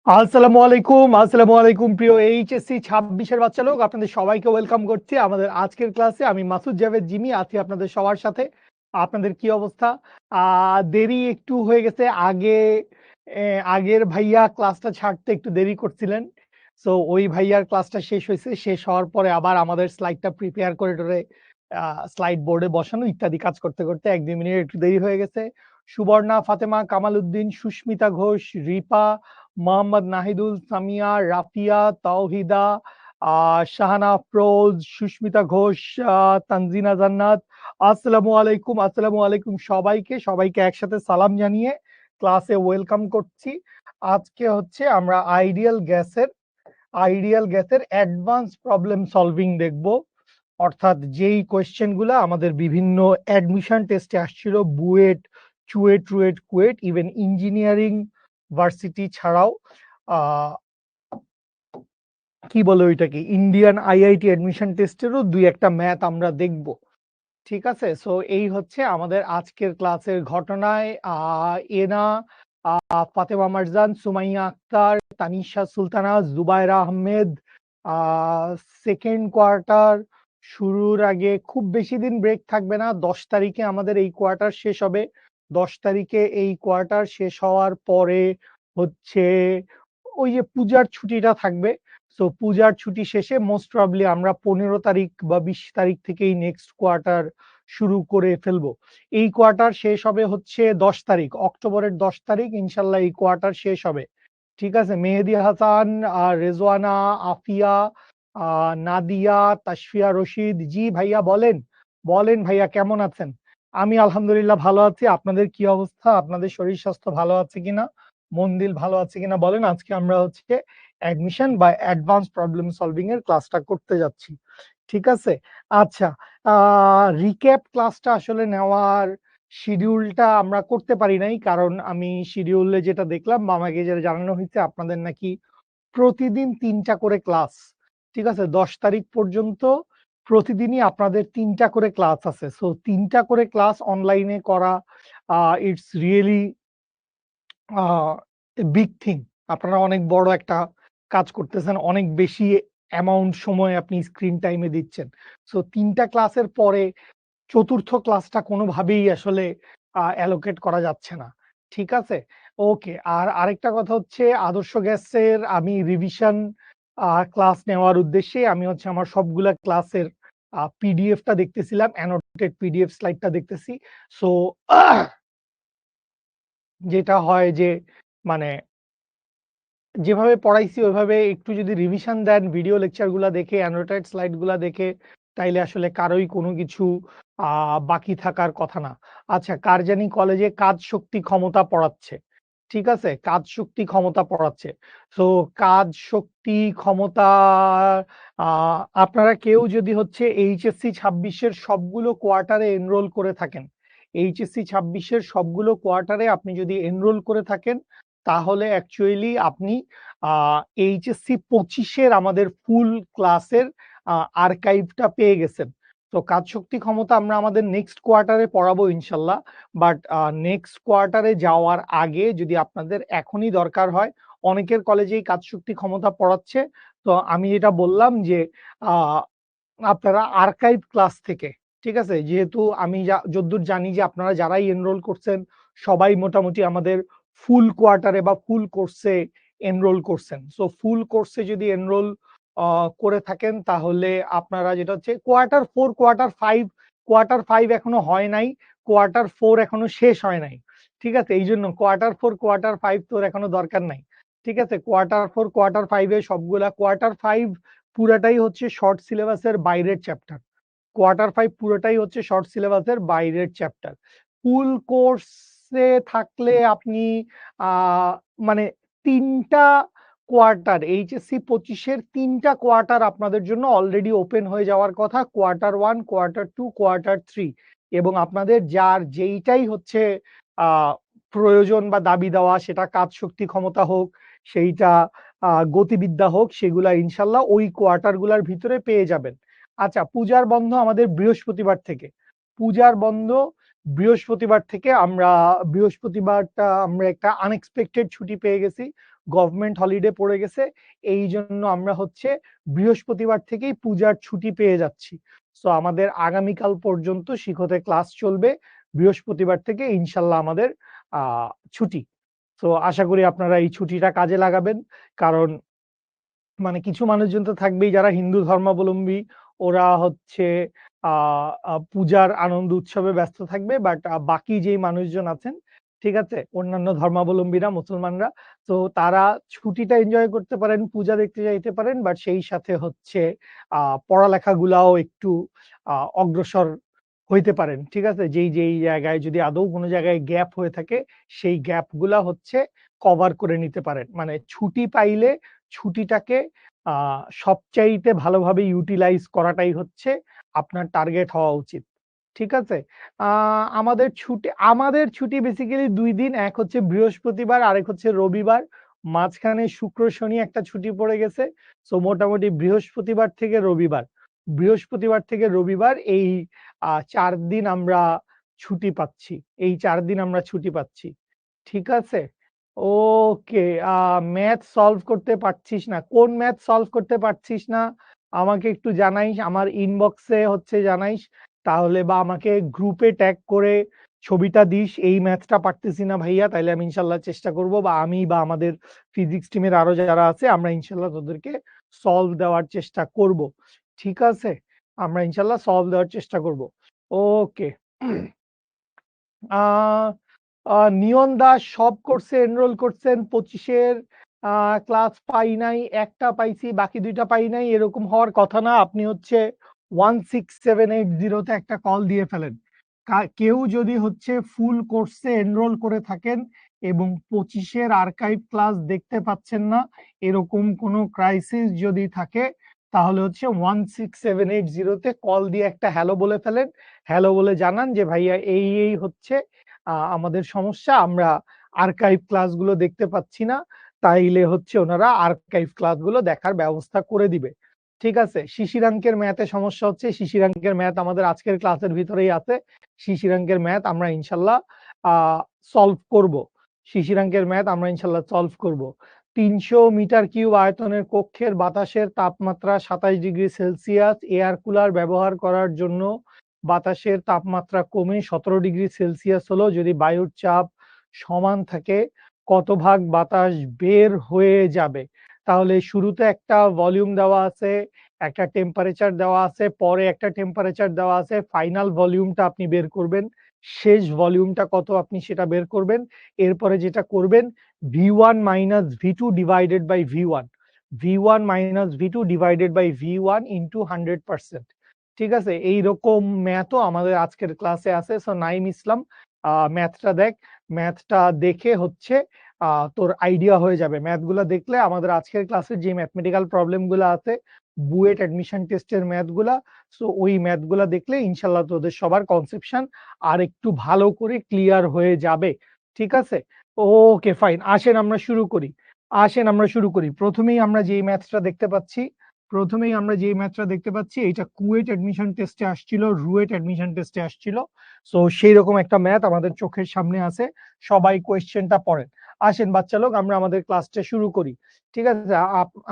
আসসালামু আলাইকুম প্রিয় এইচএসসি 26-এর বাচ্চা লোক, আপনাদের সবাইকে ওয়েলকাম করছি আমাদের আজকের ক্লাসে। আমি মাসুদ জাভেদ জিমি আছি আপনাদের সবার সাথে। আপনাদের কি অবস্থা? দেরি একটু হয়ে গেছে, আগের ভাইয়া ক্লাসটা ছাড়তে একটু দেরি করছিলেন। সো ওই ভাইয়ার ক্লাসটা শেষ হয়েছে, শেষ হওয়ার পরে আবার আমাদের স্লাইডটা প্রিপেয়ার করে টরে স্লাইড বোর্ডে বসানো ইত্যাদি কাজ করতে করতে 1-2 মিনিট একটু দেরি হয়ে গেছে। সুবর্ণা, ফাতেমা, কামাল উদ্দিন, সুস্মিতা ঘোষ, রিপা, মোহাম্মদ নাহিদুল, সামিয়া, রাফিয়া, তাওহিদা, শাহানা আফরোজ, সুস্মিতা ঘোষ, তানজিনা জান্নাত, আসসালামু আলাইকুম সবাইকে একসাথে সালাম জানিয়ে ক্লাসে ওয়েলকাম করছি। আজকে হচ্ছে আমরা আইডিয়াল গ্যাসের অ্যাডভান্স প্রবলেম সলভিং দেখব, অর্থাৎ যেই কোয়েশ্চেন গুলা আমাদের বিভিন্ন অ্যাডমিশন টেস্টে আসছিল, BUET, CUET, RUET, KUET, even engineering varsity ছাড়াও কি বলে ওইটাকে, ইন্ডিয়ান আইআইটি অ্যাডমিশন টেস্টেরও দুই একটা ম্যাথ আমরা দেখব। ঠিক আছে, সো এই হচ্ছে আমাদের আজকের ক্লাসের ঘটনায়। এনা, ফাতেমা মারজান, সুমাইয়া আক্তার, তানিশা সুলতানা, জুবাইরা আহমেদ, সেকেন্ড কোয়ার্টার শুরুর আগে খুব বেশি দিন ব্রেক থাকবে না। 10 তারিখে আমাদের এই কোয়ার্টার শেষ হবে। 10 তারিখে এই কোয়ার্টার শেষ হওয়ার পরে হচ্ছে ওই যে পূজার ছুটিটা থাকবে। সো পূজার ছুটি শেষে মোস্ট প্রবাবলি আমরা 15 তারিখ বা 20 তারিখ থেকেই নেক্সট কোয়ার্টার শুরু করে ফেলবো। এই কোয়ার্টার শেষ হবে হচ্ছে 10 তারিখ, অক্টোবরের 10 তারিখ ইনশাল্লাহ এই কোয়ার্টার শেষ হবে। ঠিক আছে, মেহেদি হাসান, রেজওয়ানা, আফিয়া, নাদিয়া, তাসফিয়া রশিদ, জি ভাইয়া বলেন। বলেন ভাইয়া, কেমন আছেন? আমি আলহামদুলিল্লাহ ভালো আছি। আপনাদের কি অবস্থা? আপনাদের শরীর স্বাস্থ্য ভালো আছে কিনা, মন দিল ভালো আছে কিনা বলেন। আজকে আমরা হচ্ছে অ্যাডমিশন বা অ্যাডভান্স প্রবলেম সলভিং এর ক্লাসটা করতে যাচ্ছি। ঠিক আছে, আচ্ছা, রিক্যাপ ক্লাসটা আসলে নেওয়ার শিডিউলটা আমরা করতে পারি নাই, কারণ আমি শিডিউলে যেটা দেখলাম বা আমাকে যেটা জানানো হয়েছে, আপনাদের নাকি প্রতিদিন 3টা করে ক্লাস। ঠিক আছে, 10 তারিখ পর্যন্ত প্রতিদিনই আপনাদের 3টা করে ক্লাস আছে। সো 3টা করে ক্লাস অনলাইনে করা, ইটস রিয়েলি বিগ থিং। আপনারা অনেক বড় একটা কাজ করতেছেন, অনেক বেশি অ্যামাউন্ট সময় আপনি স্ক্রিন টাইমে দিচ্ছেন। সো 3টা ক্লাসের পরে চতুর্থ ক্লাসটা কোনোভাবেই আসলে অ্যালোকেট করা যাচ্ছে না। ঠিক আছে? ওকে। আর আরেকটা কথা হচ্ছে, আদর্শ গ্যাসের আমি রিভিশন ক্লাস নেওয়ার উদ্দেশ্যে আমি হচ্ছে আমার সবগুলা ক্লাসের পিডিএফটা দেখতেছিলাম, অ্যানোটেড পিডিএফ স্লাইডটা দেখতেছি। সো যেটা হয় যে, মানে যেভাবে পড়াইছি ওইভাবে একটু যদি রিভিশন দেন ভিডিও লেকচার গুলা দেখে, অ্যানোটেড স্লাইড গুলা দেখে, তাইলে আসলে কারোই কোনো কিছু বাকি থাকার কথা না। আচ্ছা, কার জানি কলেজে কাজ শক্তি ক্ষমতা পড়াচ্ছে। ঠিক আছে, কাজ শক্তি ক্ষমতা পড়াচ্ছে। সো কাজ শক্তি ক্ষমতা, আপনারা কেউ যদি হচ্ছে এইচএসসি 26-এর সবগুলো কোয়ার্টারে এনরোল করে থাকেন, এইচএসসি 26-এর সবগুলো কোয়ার্টারে আপনি যদি এনরোল করে থাকেন, তাহলে অ্যাকচুয়ালি আপনি এইচএসসি 25-এর আমাদের ফুল ক্লাসের আর্কাইভটা পেয়ে গেছেন। তো কাজ শক্তি ক্ষমতা আমরা আমাদের নেক্সট কোয়ার্টারে পড়াবো ইনশাল্লাহ। বাট নেক্সট কোয়ার্টারে যাওয়ার আগে যদি আপনাদের এখনই দরকার হয়, অনেকের কলেজেই কাজ শক্তি ক্ষমতা পড়াচ্ছে। তো আমি এটা বললাম যে আপনারা আর্কাইভ ক্লাস থেকে, ঠিক আছে, যেহেতু আমি যতদূর জানি যে আপনারা যারাই এনরোল করছেন সবাই মোটামুটি আমাদের ফুল কোয়ার্টারে বা ফুল কোর্সে এনরোল করছেন। সো ফুল কোর্সে যদি এনরোল করে থাকেন, তাহলে আপনারা যেটা হচ্ছে কোয়ার্টার 5 এখনো হয় নাই, কোয়ার্টার 4 এখনো শেষ হয় নাই। ঠিক আছে, এই জন্য কোয়ার্টার 4 কোয়ার্টার 5 তোর এখনো দরকার নাই। ঠিক আছে, কোয়ার্টার 4 কোয়ার্টার 5 সবগুলা কোয়ার্টার 5 পুরাটাই হচ্ছে শর্ট সিলেবাসের বাইরের চ্যাপ্টার। কোয়ার্টার 5 পুরোটাই হচ্ছে শর্ট সিলেবাসের বাইরের চ্যাপ্টার। ফুল কোর্সে থাকলে আপনি মানে 3টা কোয়ার্টার, এইচএসসি 25-এর 3টা কোয়ার্টার আপনাদের জন্য অলরেডি ওপেন হয়ে যাওয়ার কথা, কোয়ার্টার 1, কোয়ার্টার 2, কোয়ার্টার 3। এবং আপনাদের যার যেইটাই হচ্ছে প্রয়োজন বা দাবি দেওয়া, সেটা কাজ শক্তি ক্ষমতা হোক, সেইটা গতিবিদ্যা হোক, সেগুলা ইনশাল্লাহ ওই কোয়ার্টার গুলার ভিতরে পেয়ে যাবেন। আচ্ছা, পূজার বন্ধ আমাদের বৃহস্পতিবার থেকে। পূজার বন্ধ বৃহস্পতিবার থেকে বৃহস্পতিবারটা আমরা একটা আনএক্সপেক্টেড ছুটি পেয়ে গেছি, গভর্নমেন্ট হলিডে পড়ে গেছে, এই জন্য আমরা হচ্ছে বৃহস্পতিবার থেকেই পূজার ছুটি পেয়ে যাচ্ছি। সো আমাদের আগামীকাল পর্যন্ত শিক্ষতে ক্লাস চলবে, বৃহস্পতিবার থেকে ইনশাল্লাহ আমাদের ছুটি। তো আশা করি আপনারা এই ছুটিটা কাজে লাগাবেন, কারণ মানে কিছু মানুষজন তো থাকবেই যারা হিন্দু ধর্মাবলম্বী, ওরা হচ্ছে পূজার আনন্দ উৎসবে ব্যস্ত থাকবে, বাট বাকি যেই মানুষজন আছেন, ঠিক আছে, অন্যান্য ধর্মাবলম্বীরা, মুসলমানরা, তো তারা ছুটিটা এনজয় করতে পারেন, পূজা দেখতে যাইতে পারেন, বাট সেই সাথে হচ্ছে পড়ালেখাগুলাও একটু অগ্রসর হইতে পারেন, ঠিক আছে, যেই যেই জায়গায় যদি আদৌ কোনো জায়গায় গ্যাপ হয়ে থাকে, সেই গ্যাপগুলা হচ্ছে কভার করে নিতে পারেন। মানে ছুটি পাইলে ছুটিটাকে সবচাইতে ভালোভাবে ইউটিলাইজ করাটাই হচ্ছে আপনার টার্গেট হওয়া উচিত, ঠিক আছে। আমাদের ছুটি বেসিক্যালি 2 দিন, এক হচ্ছে বৃহস্পতিবার, আরেক হচ্ছে রবিবার, মাঝখানে শুক্র শনি একটা ছুটি পড়ে গেছে। সো মোটামুটি বৃহস্পতিবার থেকে রবিবার এই 4 দিন আমরা ছুটি পাচ্ছি, ঠিক আছে। ওকে, ম্যাথ সলভ করতে পারছিস না, কোন ম্যাথ সলভ করতে পারছিস না আমাকে একটু জানাইস, আমার ইনবক্সে হচ্ছে জানাইস, তাহলে বা আমাকে গ্রুপে ট্যাগ করে ছবিটা দিস, এই ম্যাথটা পারতেছি না ভাইয়া, তাইলে আমি ইনশাল্লাহ চেষ্টা করব, বা আমি বা আমাদের ফিজিক্স টিমের আরো যারা আছে আমরা ইনশাল্লাহ তোদেরকে সলভ দেওয়ার চেষ্টা করব, ঠিক আছে, আমরা ইনশাল্লাহ সলভ দেওয়ার চেষ্টা করব। ওকে, নিয়ন দাস সব কোর্সে এনরোল করছেন, 25-এর ক্লাস পাই নাই, একটা পাইছি, বাকি 2টা পাই নাই, এরকম হওয়ার কথা না। আপনি হচ্ছে 16780-তে একটা কল দিয়ে ফেলেন। কেউ যদি হচ্ছে ফুল কোর্সে এনরোল করে থাকেন এবং 25-এর আর্কাইভ ক্লাস দেখতে পাচ্ছেন না, এরকম কোনো ক্রাইসিস যদি থাকে, তাহলে হচ্ছে 16780-তে কল দিয়ে একটা হ্যালো বলে ফেলেন, হ্যালো বলে জানান যে ভাইয়া এই হচ্ছে আমাদের সমস্যা, আমরা আর্কাইভ ক্লাসগুলো দেখতে পাচ্ছি না, তাইলে হচ্ছে ওনারা আর্কাইভ ক্লাসগুলো দেখার ব্যবস্থা করে দিবে, ঠিক আছে। শিশিরাঙ্কের ম্যাথে সমস্যা হচ্ছে, শিশিরাঙ্কের ম্যাথ আমাদের আজকের ক্লাসের ভিতরেই আছে, শিশিরাঙ্কের ম্যাথ আমরা ইনশাল্লাহ সলভ করব, 300 মিটার কিউব আয়তনের কক্ষের বাতাসের তাপমাত্রা 27 ডিগ্রি সেলসিয়াস, এয়ার কুলার ব্যবহার করার জন্য বাতাসের তাপমাত্রা কমে 17 ডিগ্রি সেলসিয়াস হলো, যদি বায়ুর চাপ সমান থাকে কত ভাগ বাতাস বের হয়ে যাবে। তাহলে শুরুতে একটা ভলিউম দেওয়া আছে, একটা টেম্পারেচার দেওয়া আছে, পরে একটা টেম্পারেচার দেওয়া আছে, ফাইনাল ভলিউমটা আপনি বের করবেন, শেষ ভলিউমটা কত আপনি সেটা বের করবেন, এরপরে যেটা করবেন V1 minus V2 divided by V1, V1 minus V2 divided by V1 into 100%, ঠিক আছে। এইরকম ম্যাথও আমাদের আজকের ক্লাসে আছে। সো নাইম ইসলাম, ম্যাথটা দেখ, ম্যাথটা দেখে হচ্ছে তোর আইডিয়া হয়ে যাবে, ম্যাথগুলো দেখলে আমাদের আজকের ক্লাসের যে ম্যাথমেটিক্যাল প্রবলেমগুলো আছে, বুয়েট অ্যাডমিশন টেস্টের ম্যাথগুলা, সো ওই ম্যাথগুলা দেখলে ইনশাল্লাহ তোদের সবার কনসেপশন আর একটু ভালো করে ক্লিয়ার হয়ে যাবে, ঠিক আছে। ওকে ফাইন, আসেন আমরা শুরু করি। প্রথমেই আমরা যেই ম্যাথটা দেখতে পাচ্ছি, এটা কুয়েট অ্যাডমিশন টেস্টে আসছিল, রুয়েট অ্যাডমিশন টেস্টে আসছিল, সো সেই রকম একটা ম্যাথ আমাদের চোখের সামনে আছে, সবাই কোয়েশ্চেনটা পড়েন। আসেন বাচ্চা লোক, আমরা আমাদের ক্লাসটা শুরু করি, ঠিক আছে।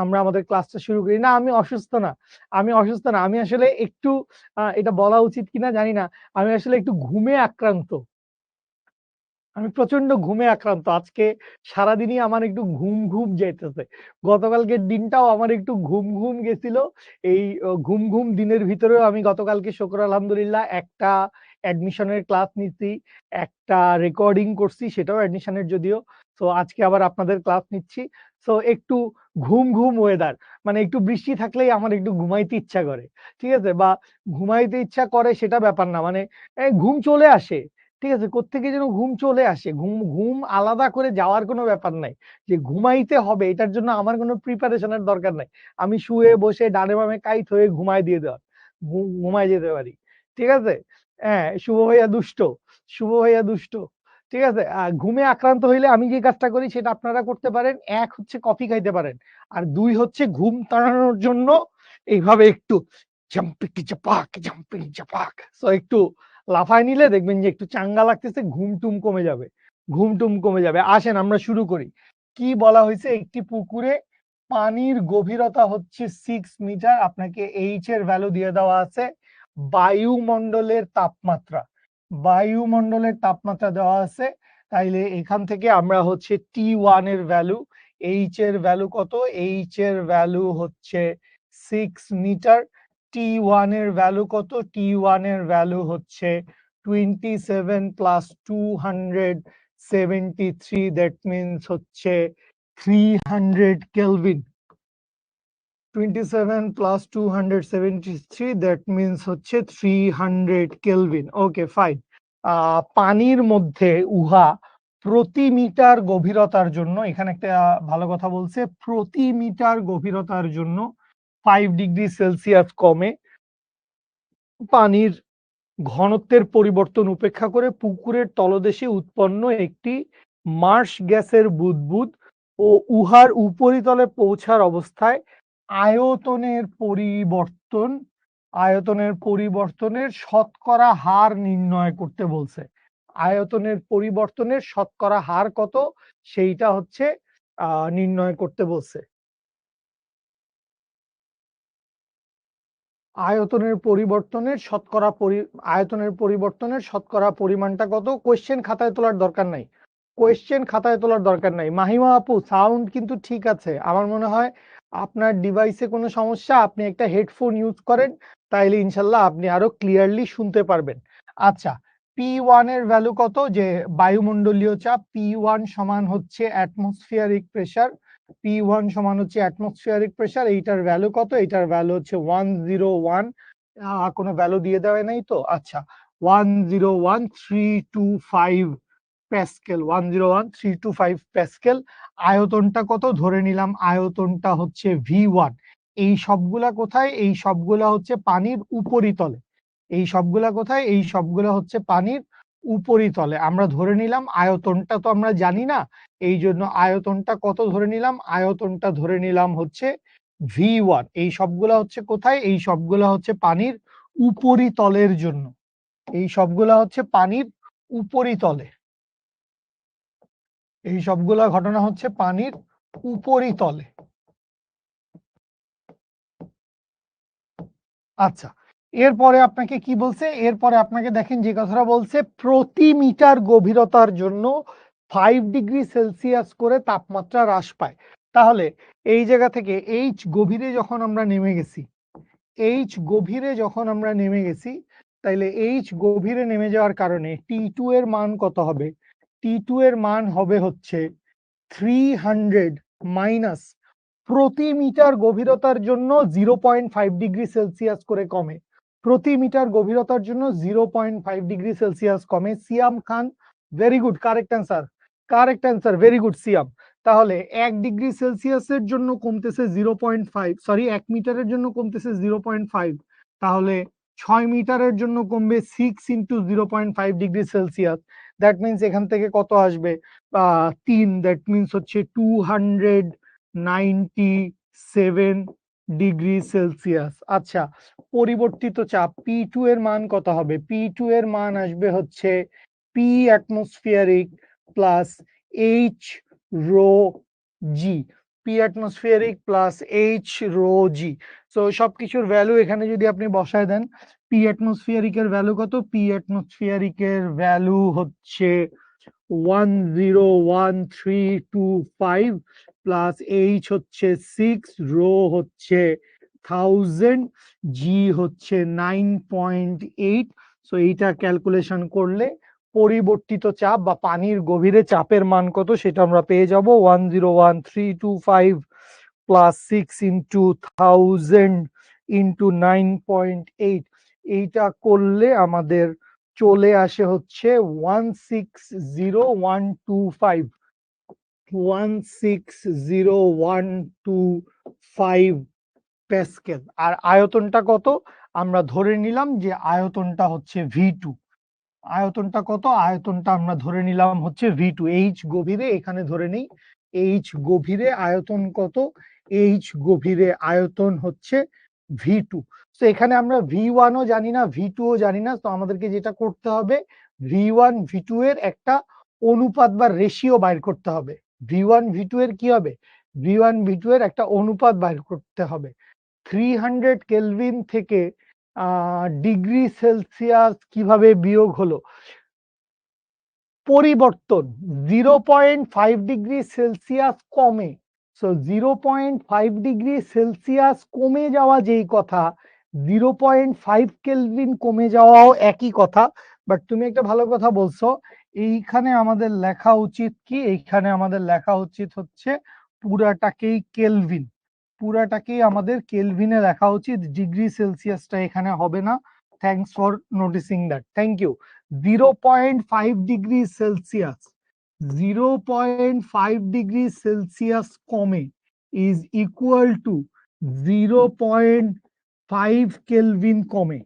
আমরা আমাদের ক্লাসটা শুরু করি না, আমি অসুস্থ না, আমি আসলে একটু এটা বলা উচিত কিনা জানি না, আমি আসলে একটু ঘুমে আক্রান্ত, আমি প্রচন্ড ঘুমে আক্রান্ত, আজকে সারাদিনই আমার একটু ঘুম ঘুম যাইতেছে, গতকালকের দিনটাও আমার একটু ঘুম ঘুম গেছিল, এই ঘুম ঘুম দিনের ভিতরেও আমি গতকালকে শুকর আলহামদুলিল্লাহ একটা অ্যাডমিশনের ক্লাস নিচ্ছি, একটা রেকর্ডিং করছি, সেটাও অ্যাডমিশনের যদিও, তো আজকে আবার আপনাদের ক্লাস নিচ্ছি। তো একটু ঘুম ঘুম ওয়েদার, মানে একটু বৃষ্টি থাকলেই আমার একটু ঘুমাইতে ইচ্ছা করে, ঠিক আছে, বা ঘুমাইতে ইচ্ছা করে সেটা ব্যাপার না, মানে ঘুম চলে আসে, ঠিক আছে, কোত্থেকে যেন ঘুম চলে আসে, ঘুম ঘুম আলাদা করে যাওয়ার কোনো ব্যাপার নাই, যে ঘুমাইতে হবে এটার জন্য আমার কোনো প্রিপারেশনের দরকার নাই, আমি শুয়ে বসে ডানে বামে কাইত হয়ে ঘুমায় যেতে পারি, ঠিক আছে। হ্যাঁ, শুভ ভাইয়া দুষ্ট, ঠিক আছে। ঘুমে আক্রান্ত হইলে আমি যে কাজটা করি সেটা আপনারা করতে পারেন, এক হচ্ছে কফি খাইতে পারেন, আর দুই হচ্ছে ঘুম তাড়ানোর জন্য এইভাবে একটু জাম্পিং জাপাক, সো একটু লাফায় নিলে দেখবেন যে একটু চাঙ্গা লাগতেছে, ঘুমটুম কমে যাবে, ঘুমটুম কমে যাবে। আসেন আমরা শুরু করি। কি বলা হয়েছে, একটি পুকুরে পানির গভীরতা হচ্ছে 6 মিটার, আপনাকে এইচ এর ভ্যালু দিয়ে দেওয়া আছে। বায়ুমণ্ডলের তাপমাত্রা, বায়ুমণ্ডলের তাপমাত্রা দেওয়া আছে। তাইলে এখান থেকে আমরা হচ্ছে T1 এর ভ্যালু, এইচ এর ভ্যালু কত, এইচ এর ভ্যালু হচ্ছে 6 মিটার। T1 এর ভ্যালু কত, T1 এর ভ্যালু হচ্ছে 27 প্লাস 273, দ্যাট মিনস হচ্ছে 300 কেলভিন। 27 প্লাস 273, দ্যাট মিনস হচ্ছে 300 কেলভিন। Okay fine. পানির মধ্যে উহা প্রতি মিটার গভীরতার জন্য, এখানে একটা ভালো কথা বলছে, প্রতি মিটার গভীরতার জন্য 5 ডিগ্রি সেলসিয়াস কমে। পানির ঘনত্বের পরিবর্তন উপেক্ষা করে পুকুরের তলদেশে উৎপন্ন একটি মার্শ গ্যাসের বুদবুদ ও উহার উপরিতলে পৌঁছার অবস্থায় আয়তনের পরিবর্তনের শতকরা হার নির্ণয় করতে বলছে। আয়তনের পরিবর্তনের শতকরা হার কত সেইটা হচ্ছে নির্ণয় করতে বলছে। আয়তনের পরিবর্তনের শতকরা পরিমাণটা কত? কোয়েশ্চেন খাতায় তোলার দরকার নাই, কোয়েশ্চেন খাতায় তোলার দরকার নাই। মাহিমা আপু সাউন্ড কিন্তু ঠিক আছে, আমার মনে হয় আপনার ডিভাইসে কোনো সমস্যা, আপনি একটা হেডফোন ইউজ করেন, তাইলে ইনশাল্লাহ আপনি আরো ক্লিয়ারলি শুনতে পারবেন। আচ্ছা, P1 এর ভ্যালু কত? যে বায়ুমণ্ডলীয় চাপ, P1 সমান হচ্ছে অ্যাটমসফিয়ারিক প্রেসার, P1 সমান হচ্ছে অ্যাটমসফিয়ারিক প্রেসার। এইটার ভ্যালু কত? এইটার ভ্যালু হচ্ছে 101, কোনো ভ্যালু দিয়ে দেওয়া নাই তো? আচ্ছা, 101,325 প্যাসকেল, 101,325 প্যাসকেল। আয়তনটা কত ধরে নিলাম? আয়তনটা হচ্ছে V1। এই সবগুলা কোথায়? এই সবগুলা হচ্ছে পানির উপরিতলে। এই সবগুলা কোথায়? এই সবগুলা হচ্ছে পানির উপরিতলে। আমরা ধরে নিলাম, আয়তনটা তো আমরা জানি না, এই জন্য আয়তনটা কত ধরে নিলাম? আয়তনটা ধরে নিলাম হচ্ছে V1। এই সবগুলা হচ্ছে কোথায়? এই সবগুলা হচ্ছে পানির উপরিতলের জন্য, এই সবগুলা হচ্ছে পানির উপরিতলে, এই সবগুলা ঘটনা হচ্ছে পানির উপরিতলে। আচ্ছা, এরপরে আপনাকে কি বলছে? এরপরে আপনাকে দেখেন যে কথাটা বলছে, প্রতি মিটার গভীরতার জন্য 5 ডিগ্রি সেলসিয়াস করে তাপমাত্রা হ্রাস পায়। তাহলে এই জায়গা থেকে এইচ গভীরে যখন আমরা নেমে গেছি, এইচ গভীরে যখন আমরা নেমে গেছি, তাইলে এইচ গভীরে নেমে যাওয়ার কারণে T2 এর মান কত হবে? T2 এর মান হবে হচ্ছে 300 মাইনাস, প্রতি মিটার গভীরতার জন্য 0.5 ডিগ্রি সেলসিয়াস করে কমে, প্রতি মিটার গভীরতার জন্য 0.5 ডিগ্রি সেলসিয়াস কমে। Siam Khan, very good, correct answer, correct answer, very good Siam. তাহলে 1 ডিগ্রি সেলসিয়াসের জন্য কমতেছে 0.5, সরি 1 মিটারের জন্য কমতেছে 0.5, তাহলে 6 মিটারের জন্য কমবে 6 into 0.5 degree Celsius. That means এখান থেকে কত আসবে? 3, দ্যাট মিনস হচ্ছে 297 ডিগ্রি সেলসিয়াস। আচ্ছা, পরিবর্তিত চাপ P2 এর মান কত হবে? P2 এর মান আসবে হচ্ছে P atmospheric plus H rho g, P atmospheric plus H rho g. So সবকিছুর ভ্যালু এখানে যদি আপনি বসায় দেন, P অ্যাটমসফিয়ারিকের ভ্যালু কত? P অ্যাটমসফিয়ারিকের ভ্যালু হচ্ছে 101,325 প্লাস এইচ হচ্ছে 6, রো হচ্ছে 1000, জি হচ্ছে 9.8। সো এইটা ক্যালকুলেশন করলে পরিবর্তিত চাপ বা পানির গভীরে চাপের মান কত সেটা আমরা পেয়ে যাব 101,325 প্লাস 6 ইন্টু 1000 ইন্টু 9.8। এইটা করলে আমাদের চলে আসে হচ্ছে 160,125, 160,125 প্যাসকেল। আর আয়তনটা কত? আমরা ধরে নিলাম যে আয়তনটা হচ্ছে V2। আয়তনটা কত? আয়তনটা আমরা ধরে নিলাম হচ্ছে V2। এইচ গভীরে এখানে ধরে নেই, এইচ গভীরে আয়তন কত? এইচ গভীরে আয়তন হচ্ছে V2। তো এখানে আমরা V1 ও জানি না, V2 ও জানি না। তো আমাদেরকে যেটা করতে হবে, V1 V2 এর একটা অনুপাত বা রেশিও বাইর করতে হবে। V1 V2 এর কি হবে? V1 V2 এর একটা অনুপাত বাইর করতে হবে। 300 কেলভিন থেকে ডিগ্রি সেলসিয়াস কিভাবে বিয়োগ হলো? পরিবর্তন 0.5 ডিগ্রি সেলসিয়াস কমে। সো 0.5 ডিগ্রি সেলসিয়াস কমে যাওয়া যেই কথা, 0.5 কেলভিন কমে যাওয়াও একই কথা। বাট তুমি একটা ভালো কথা বলছো, এইখানে আমাদের লেখা উচিত কি? এইখানে আমাদের লেখা উচিত হচ্ছে পুরাটাকেই কেলভিন, পুরাটাকেই আমাদের কেলভিনে লেখা উচিত, ডিগ্রি সেলসিয়াসটা এখানে হবে না। Thanks for noticing that, thank you. 0.5 degree Celsius, 0.5 degree Celsius কমে ইজ ইকুয়াল টু 0.5 কেলভিন কমে।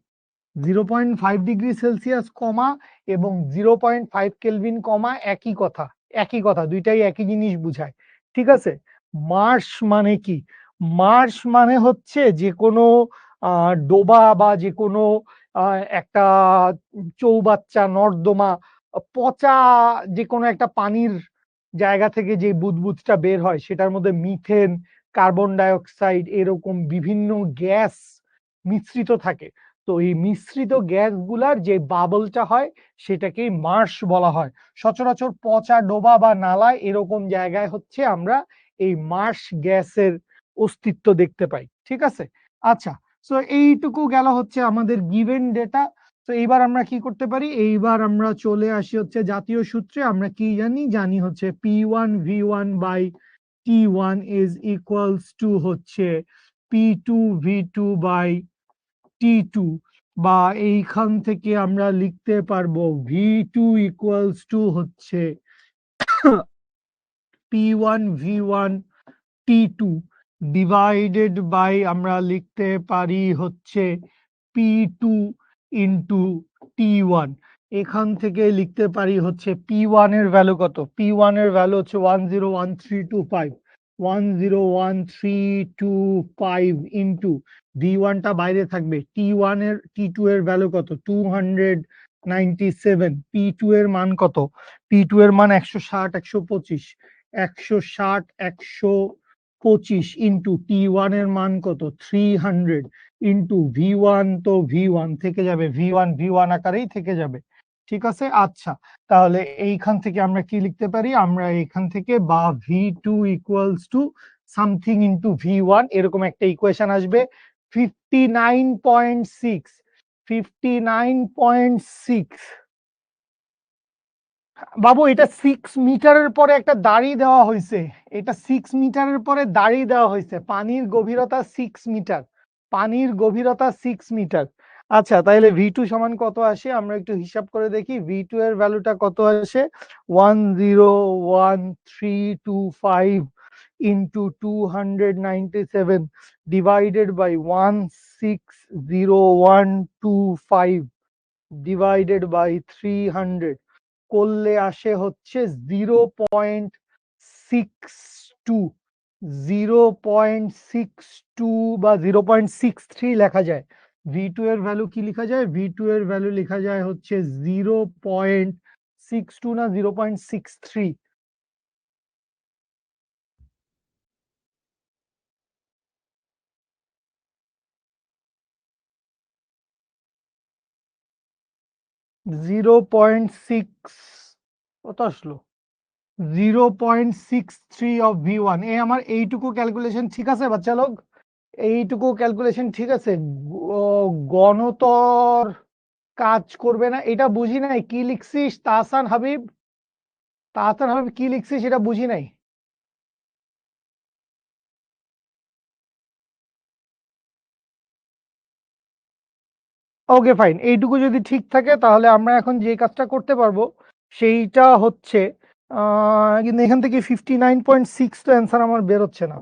0.5 ডিগ্রি সেলসিয়াস কমা এবং 0.5 কেলভিন কমা একই কথা, একই কথা, দুইটাই একই জিনিস বুঝায়। ঠিক আছে। মার্স মানে কি? মার্স মানে হচ্ছে যে কোনো ডোবা বা যে কোনো একটা চৌবাচ্চা, নর্দমা, পচা যে কোনো একটা পানির জায়গা থেকে যে বুদবুদটা বের হয়, সেটার মধ্যে মিথেন, কার্বন ডাইঅক্সাইড এরকম বিভিন্ন গ্যাস মিশ্রিত থাকে। তো এই মিশ্রিত গ্যাসগুলার যে বাবলটা হয় সেটাকেই মার্স বলা হয়। সচরাচর পচা ডোবা বা নালায় এরকম জায়গায় হচ্ছে আমরা এই মার্স গ্যাসের অস্তিত্ব দেখতে পাই। ঠিক আছে। আচ্ছা, সো এইটুকু গেল হচ্ছে আমাদের গিভেন ডেটা। তো এইবার আমরা কি করতে পারি? এইবার আমরা চলে আসি হচ্ছে জাতীয় সূত্রে। আমরা কি জানি? জানি হচ্ছে P1 V1 by T1 is equals to হচ্ছে P2 V2 বাই T2, বা এইখান থেকে আমরা লিখতে পারবো V2 ইকুয়ালস টু হচ্ছে P1 V1 T2 divided by আমরা লিখতে পারি হচ্ছে P2 ইন্টু T1। এখান থেকে লিখতে পারি হচ্ছে P1 এর ভ্যালু কত? P1 এর ভ্যালু হচ্ছে 101325, 101325 ইন্টু V1 টা বাইরে থাকবে, T2 এর ভ্যালু কত? 297। P2 এর মান কত? P2 এর মান 160 125, 160 125 ইন্টু T1 এর মান কত? 300 ইন্টু V1, তো V1 থেকে যাবে, V1 V1 আকারেই থেকে যাবে। ঠিক আছে। আচ্ছা, তাহলে এইখান থেকে আমরা কি লিখতে পারি? আমরা এইখান থেকে বা V2 equals to something into V1 এরকম একটা ইকুয়েশন আসবে। 59.6, 59.6। বাবু, এটা 6 মিটারের পরে একটা দাড়ি দেওয়া হয়েছে, এটা 6 মিটারের পরে দাড়ি দেওয়া হয়েছে। পানির গভীরতা 6 মিটার, পানির গভীরতা 6 মিটার। আচ্ছা, তাহলে V2 সমান কত আসে? আমরা একটু হিসাব করে দেখি V2 এর ভ্যালুটা কত আসে। 101325 into 297 divided by 160125 divided by 300 করলে আসে হচ্ছে 0.62, 0.62 বা 0.63 লেখা যায়। V2 এর ভ্যালু কি লেখা যায়? V2 এর ভ্যালু লেখা যায় হচ্ছে 0.62 না 0.63। জিরো পয়েন্ট সিক্স কত আসলো? 0.63 অফ V1। আমার এইটুকু ক্যালকুলেশন ঠিক আছে বাচ্চা লোক? এইটুকু ক্যালকুলেশন ঠিক আছে? গণতর কাজ করবে না, এটা বুঝি নাই। কি লিখছিস তাহসান হাবিব? তাহসান হাবিব কি লিখছিস এটা বুঝি নাই। ওকে ফাইন, এইটুকু যদি ঠিক থাকে তাহলে আমরা এখন যে কাজটা করতে পারবো সেইটা হচ্ছে কিন্তু এখান থেকে 59.6 তো অ্যান্সার আমার বেরোচ্ছে না।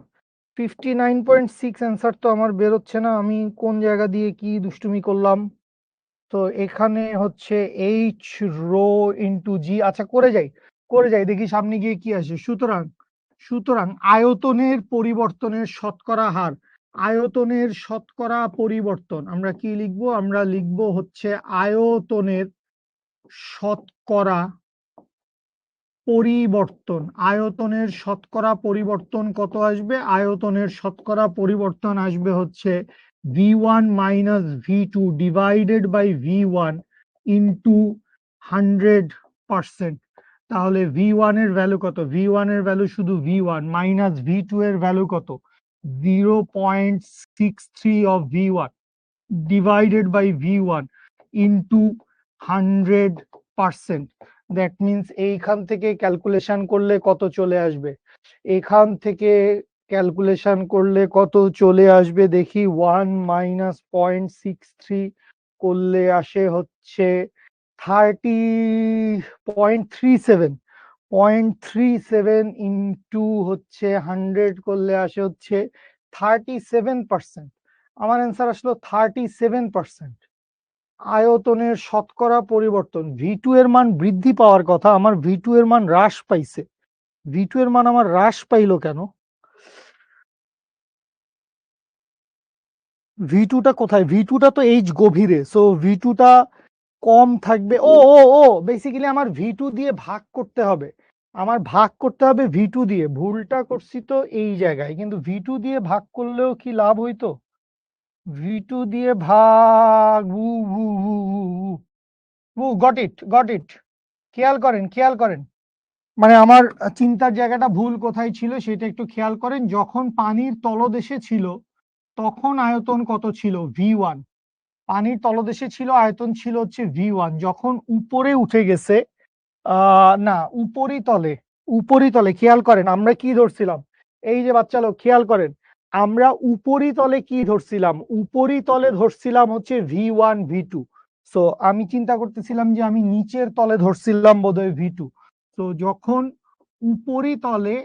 59.6 অ্যান্সার তো আমার বেরোচ্ছে না। আমি কোন জায়গা দিয়ে কি দুষ্টুমি করলাম? তো এখানে হচ্ছে এইচ রো ইন্টু জি। আচ্ছা, করে যাই, করে যাই, দেখি সামনে গিয়ে কি আসে। সুতরাং সুতরাং আয়তনের পরিবর্তনের শতকরা হার, আয়তনের শতকরা পরিবর্তন আমরা কি লিখব? আমরা লিখব হচ্ছে আয়তনের শতকরা পরিবর্তন। আয়তনের শতকরা পরিবর্তন কত আসবে? আয়তনের শতকরা পরিবর্তন আসবে হচ্ছে v1 minus v2 divided by v1 into 100%। তাহলে v1 এর ভ্যালু কত? v1 এর ভ্যালু শুধু v1 মাইনাস v2 এর ভ্যালু কত? 0.63 of v1 divided by v1 into 100%। That means এইখান থেকে ক্যালকুলেশন করলে কত চলে আসবে? এখান থেকে ক্যালকুলেশন করলে কত চলে আসবে দেখি। 1 মাইনাস 0.63 করলে আসে হচ্ছে 0.37 ইন্টু হচ্ছে 100 করলে আসে হচ্ছে 37%। আমার অ্যান্সার আসলো 37%। আয়তনের শতকরা পরিবর্তন। v2 এর মান বৃদ্ধি পাওয়ার কথা, আমার v2 এর মান হ্রাস পাইছে। v2 এর মান আমার হ্রাস পাইলো কেন? v2 টা কোথায়? v2 টা তো h গভীরে, সো v2 টা কম থাকবে। ও ও ও বেসিক্যালি আমার v2 দিয়ে ভাগ করতে হবে। আমার ভাগ করতে হবে v2 দিয়ে। ভুলটা করছি তো এই জায়গায়, কিন্তু v2 দিয়ে ভাগ করলেও কি লাভ হইতো? v2 দিয়ে ভাগ, গট ইট, গট ইট। খেয়াল করেন, খেয়াল করেন। মানে আমার চিন্তার জায়গাটা ভুল কোথায় ছিল সেটা একটু খেয়াল করেন। যখন পানির তলদেশে ছিল তখন আয়তন কত ছিল? v1। পানির তলদেশে ছিল, আয়তন ছিল হচ্ছে v1। যখন উপরে উঠে গেছে, না, উপরিতলে, উপরিতলে খেয়াল করেন আমরা কি ধরছিলাম। এই যে বাচ্চা লোক খেয়াল করেন, আমরা উপরিতলে কি ধরছিলাম? উপরিতলে ধরছিলাম হচ্ছে v1 v2। সো আমি চিন্তা করতেছিলাম যে আমি নিচের তলে ধরছিলাম বোধহয় v2। তো যখন উপরিতলে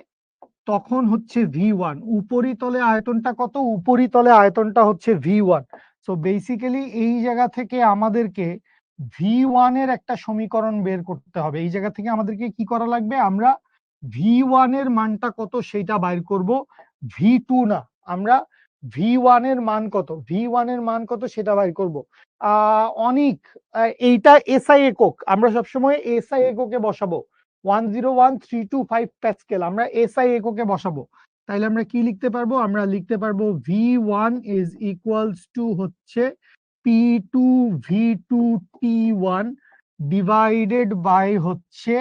তখন হচ্ছে v1। উপরিতলে আয়তনটা কত? উপরিতলে আয়তনটা হচ্ছে v1। সো বেসিক্যালি এই জায়গা থেকে আমাদেরকে v1 এর একটা সমীকরণ বের করতে হবে। এই জায়গা থেকে আমাদেরকে কি করা লাগবে? আমরা v1 এর মানটা কত সেটা বাইর করব, v2 না। আমরা v1 এর মান কত, v1 এর মান কত সেটা বাইর করব। অনেক, এইটা এসআই একক, আমরা সবসময় এসআই এককে বসাবো। 101.325 প্যাসকেল আমরা এসআই এককে বসাবো। তাইলে আমরা কি লিখতে পারবো? আমরা লিখতে পারবো v1 ইজ ইকুয়ালস টু হচ্ছে p2 v2 t1 divided by হচ্ছে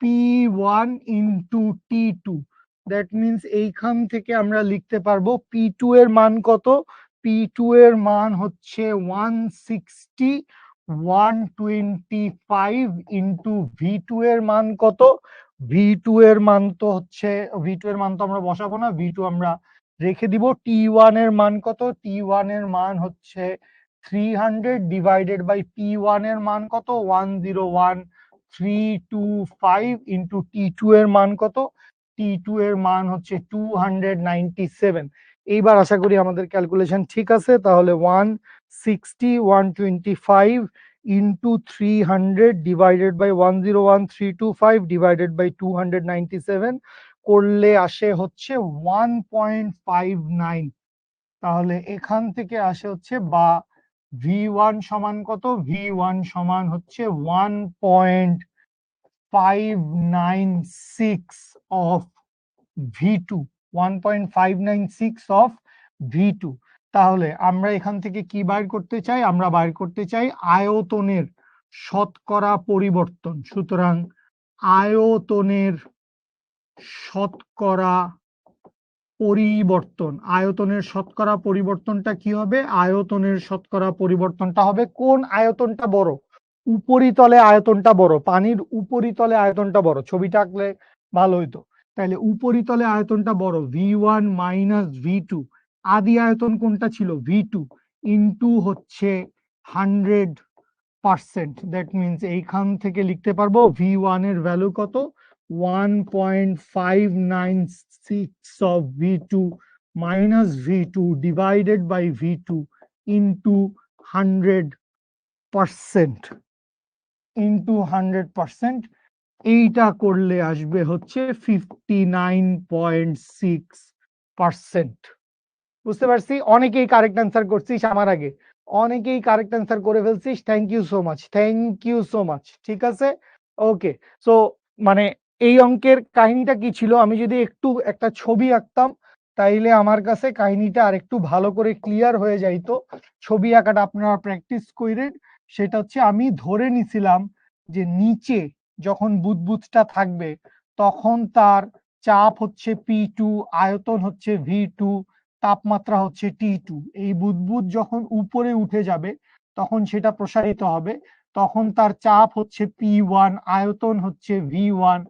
p1 into t2। That means এইখান থেকে আমরা লিখতে পারবো p2 এর মান কত? p2 এর মান হচ্ছে 160 125 ইন্টু v2 এর মান কত? v2 এর মান তো হচ্ছে, v2 এর মান তো আমরা বসাবো না, v2 আমরা রেখে দিব। t1 এর মান কত? t1 এর মান হচ্ছে 300 ডিভাইডেড বাই p1 এর মান কত? 101.325 ইন্টু t2 এর মান কত? t2 এর মান হচ্ছে 297। এইবার আশা করি আমাদের ক্যালকুলেশন ঠিক আছে। তাহলে 160 125 into 300 divided by 101.325 divided by 297 করলে আসে হচ্ছে 1.59। তাহলে এখান থেকে আসে হচ্ছে, বা v1 সমান কত? v1 সমান হচ্ছে 1.596 অফ v2, 1.596 অফ v2। তাহলে আমরা এখান থেকে কি বাইর করতে চাই? আমরা বাইর করতে চাই আয়তনের শতকরা পরিবর্তন। সুতরাং আয়তনের শতকরা পরিবর্তন, আয়তনের শতকরা পরিবর্তনটা কি হবে? আয়তনের শতকরা পরিবর্তনটা হবে, কোন আয়তনটা বড়? উপরিতলে আয়তনটা বড়, পানির উপরিতলে আয়তনটা বড়। ছবিটা আঁকলে ভালো হইতো। তাহলে উপরিতলে আয়তনটা বড়, v1 মাইনাস v2। আদি আয়তন কোনটা ছিল? v2 ইন্টু হচ্ছে 100%। দ্যাট মিনস এইখান থেকে লিখতে পারবো v1 এর ভ্যালু কত? 1.596 of v2 minus v2 divided by v2 into 100%, into 100%। এইটা করলে আসবে হচ্ছে 59.6%। বুঝতে পারছি, অনেকেই কারেক্ট অ্যান্সার করছিস আমার আগে, অনেকেই কারেক্ট অ্যান্সার করে ফেলছিস, thank you so much, thank you so much. ঠিক আছে, ওকে। সো মানে এই অঙ্কের কাহিনীটা কি ছিল, আমি যদি একটু একটা ছবি আঁকতাম তাইলে আমার কাছে কাহিনীটা আর একটু ভালো করে ক্লিয়ার হয়ে যাইতো। ছবি আঁকাটা আপনারা প্র্যাকটিস করেন। সেটা হচ্ছে আমি ধরে নিছিলাম যে নিচে যখন বুদবুদটা থাকবে তখন তার চাপ হচ্ছে P2, আয়তন হচ্ছে V2, তাপমাত্রা হচ্ছে T2। এই বুদবুদ যখন উপরে উঠে যাবে তখন সেটা প্রসারিত হবে, তখন তার চাপ হচ্ছে P1, আয়তন হচ্ছে V1,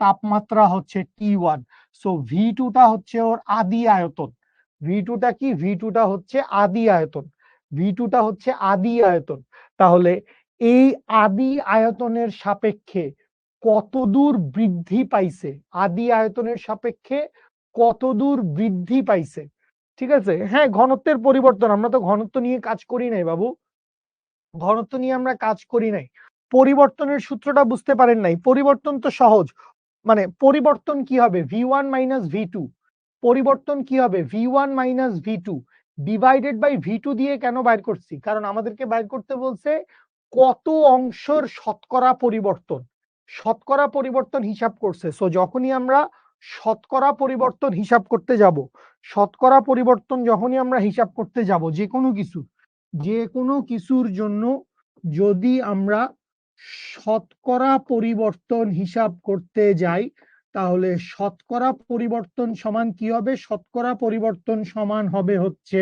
তাপমাত্রা হচ্ছে T1। সো V2টা হচ্ছে ওর আদি আয়তন। V2টা কি? V2টা হচ্ছে আদি আয়তন। V2টা হচ্ছে আদি আয়তন। তাহলে এই আদি আয়তনের সাপেক্ষে কতদূর বৃদ্ধি পাইছে, আদি আয়তনের সাপেক্ষে কতদূর বৃদ্ধি পাইছে। ঠিক আছে, হ্যাঁ, ঘনত্বের পরিবর্তন, আমরা তো ঘনত্ব নিয়ে কাজ করি নাই বাবু, ঘনত্ব নিয়ে আমরা কাজ করি নাই। পরিবর্তনের সূত্রটা বুঝতে পারেন নাই, পরিবর্তন তো সহজ, মানে পরিবর্তন কি হবে, V1 মাইনাস V2, পরিবর্তন কি হবে, V1 minus V2 divided by V2 দিয়ে কেন বাইর করছি, কারণ আমাদেরকে বাইর করতে বলছে কত অংশের শতকরা পরিবর্তন, শতকরা পরিবর্তন হিসাব করছে। সো যখনই আমরা শতকরা পরিবর্তন হিসাব করতে যাব, শতকরা পরিবর্তন যখনই আমরা হিসাব করতে যাব যে কোনো কিছুর জন্য যদি আমরা শতকরা পরিবর্তন হিসাব করতে যাই তাহলে শতকরা পরিবর্তন সমান কি হবে, শতকরা পরিবর্তন সমান হবে হচ্ছে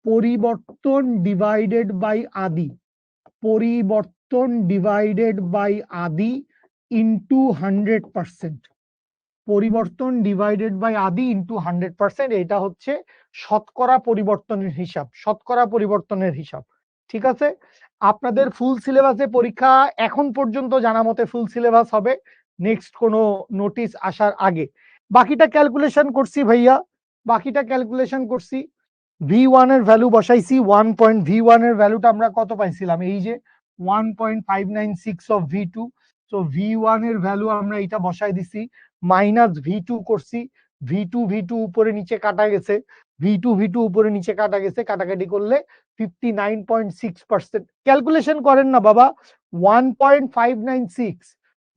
পরিবর্তন ডিভাইডেড বাই আদি, পরিবর্তন ডিভাইডেড বাই আদি ইন্টু 100%, পরিবর্তন ডিভাইডেড বাই আদি ইন্টু 100%, এটা হচ্ছে শতকরা পরিবর্তনের হিসাব, শতকরা পরিবর্তনের হিসাব। ঠিক আছে, আপনাদের ফুল সিলেবাসে পরীক্ষা এখন পর্যন্ত জানা মতে ফুল সিলেবাস হবে নেক্সট কোনো নোটিশ আসার আগে। বাকিটা ক্যালকুলেশন করছি ভাইয়া, বাকিটা ক্যালকুলেশন করছি। V1 এর ভ্যালু বসাইছি 1. V1 এর ভ্যালুটা আমরা কত পাইছিলাম, এই যে 1.596 অফ V2। সো V1 এর ভ্যালু আমরা এটা বসাই দিছি, মাইনাস V2 করছি, V2 উপরে নিচে কাটা গেছে, V2 উপরে নিচে কাটা গেছে, কাটাকাটি করলে 59.6%। ক্যালকুলেশন করেন না বাবা, 1.596,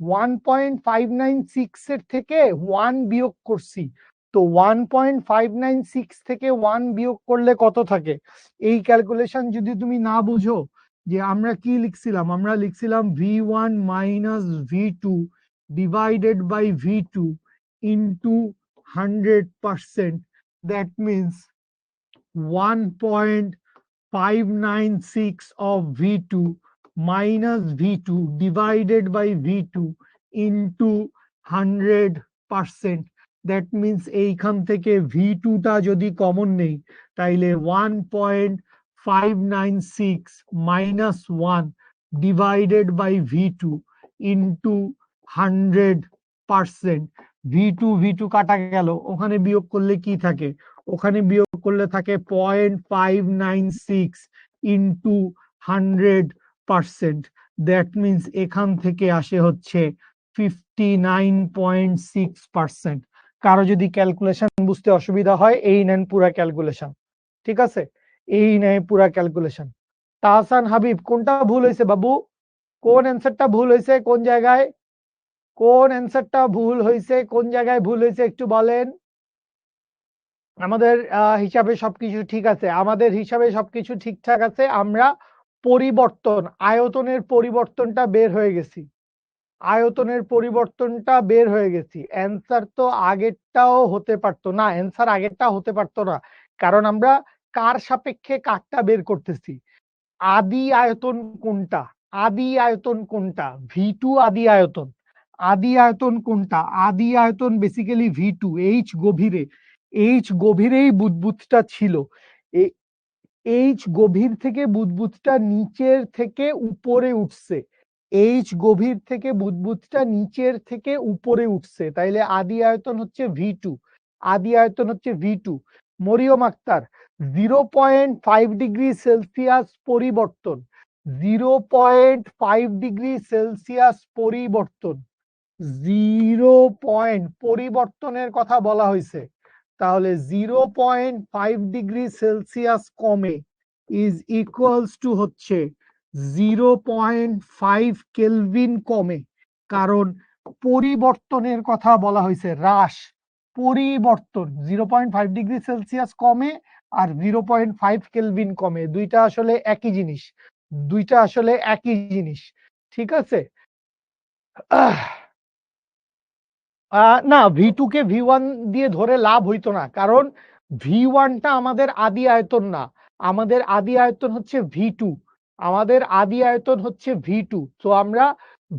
1.596 এর থেকে 1 বিয়োগ করছি, তো 1.596 থেকে 1 বিয়োগ করলে কত থাকে। এই ক্যালকুলেশন যদি তুমি না বুঝো, যে আমরা কি লিখছিলাম, আমরা লিখছিলাম V1 minus V2 divided by V2 into 100%, that means 1.596 of V2 minus V2 divided by V2 into 100%, that means এইখান থেকে V2টা যদি কমন নেই তাইলে 1.596 minus 1 divided by V2 into 100%। V2 কাটা গেল, ওখানে বিয়োগ করলে কি থাকে, ওখানে বিয়োগ করলে থাকে 0.596 ইন্টু 100%, দ্যাট মিনস এখান থেকে আসে হচ্ছে 59.6%। কারো যদি ক্যালকুলেশন বুঝতে অসুবিধা হয় এই নেন পুরা ক্যালকুলেশন। ঠিক আছে, এই নেয় পুরা ক্যালকুলেশন। তাহসান হাবিব, কোনটা ভুল হয়েছে বাবু, কোন অ্যান্সারটা ভুল হয়েছে, কোন জায়গায়, কোন অ্যান্সারটা ভুল হয়েছে, কোন জায়গায় ভুল হয়েছে একটু বলেন। আমাদের হিসাবে সবকিছু ঠিক আছে, আমাদের হিসাবে সবকিছু ঠিকঠাক আছে, আমরা পরিবর্তন, আয়তনের পরিবর্তনটা বের হয়ে গেছি, আয়তনের পরিবর্তনটা বের হয়ে গেছি। অ্যান্সার তো আগেরটাও হতে পারতো না, অ্যান্সার আগেরটা হতে পারতো না, কারণ আমরা কার সাপেক্ষে কারটা বের করতেছি, আদি আয়তন কোনটা, আদি আয়তন কোনটা, V2 আদি আয়তন, আদি আয়তন কোনটা, আদি আয়তন বেসিক্যালি V2, এইচ গভীরে, এইচ গভীরেই বুদবুদটা ছিল, এইচ গভীর থেকে বুদবুদটা নিচের থেকে উপরে উঠছে, এইচ গভীর থেকে বুদবুদটা নিচের থেকে উপরে উঠছে, তাইলে আদি আয়তন হচ্ছে V2, আদি আয়তন হচ্ছে V2। Mariam Akter, 0.5 degree Celsius পরিবর্তন, 0.5 ডিগ্রি সেলসিয়াস পরিবর্তন, 0 পরিবর্তনের কথা বলা হয়েছে, তাহলে 0.5 ডিগ্রি সেলসিয়াস কমে ইজ ইকুয়ালস টু হচ্ছে 0.5 কেলভিন কমে, কারণ পরিবর্তনের কথা বলা হয়েছে, হ্রাস, পরিবর্তন। 0.5 ডিগ্রি সেলসিয়াস কমে আর 0.5 কেলভিন কমে, দুইটা আসলে একই জিনিস, দুইটা আসলে একই জিনিস। ঠিক আছে, না, ভি2 কে ভি1 দিয়ে ধরে লাভ হইতো না, কারণ ভি1টা আমাদের আদি আয়তন না, আমাদের আদি আয়তন হচ্ছে ভি2, আমাদের আদি আয়তন হচ্ছে ভি2। তো আমরা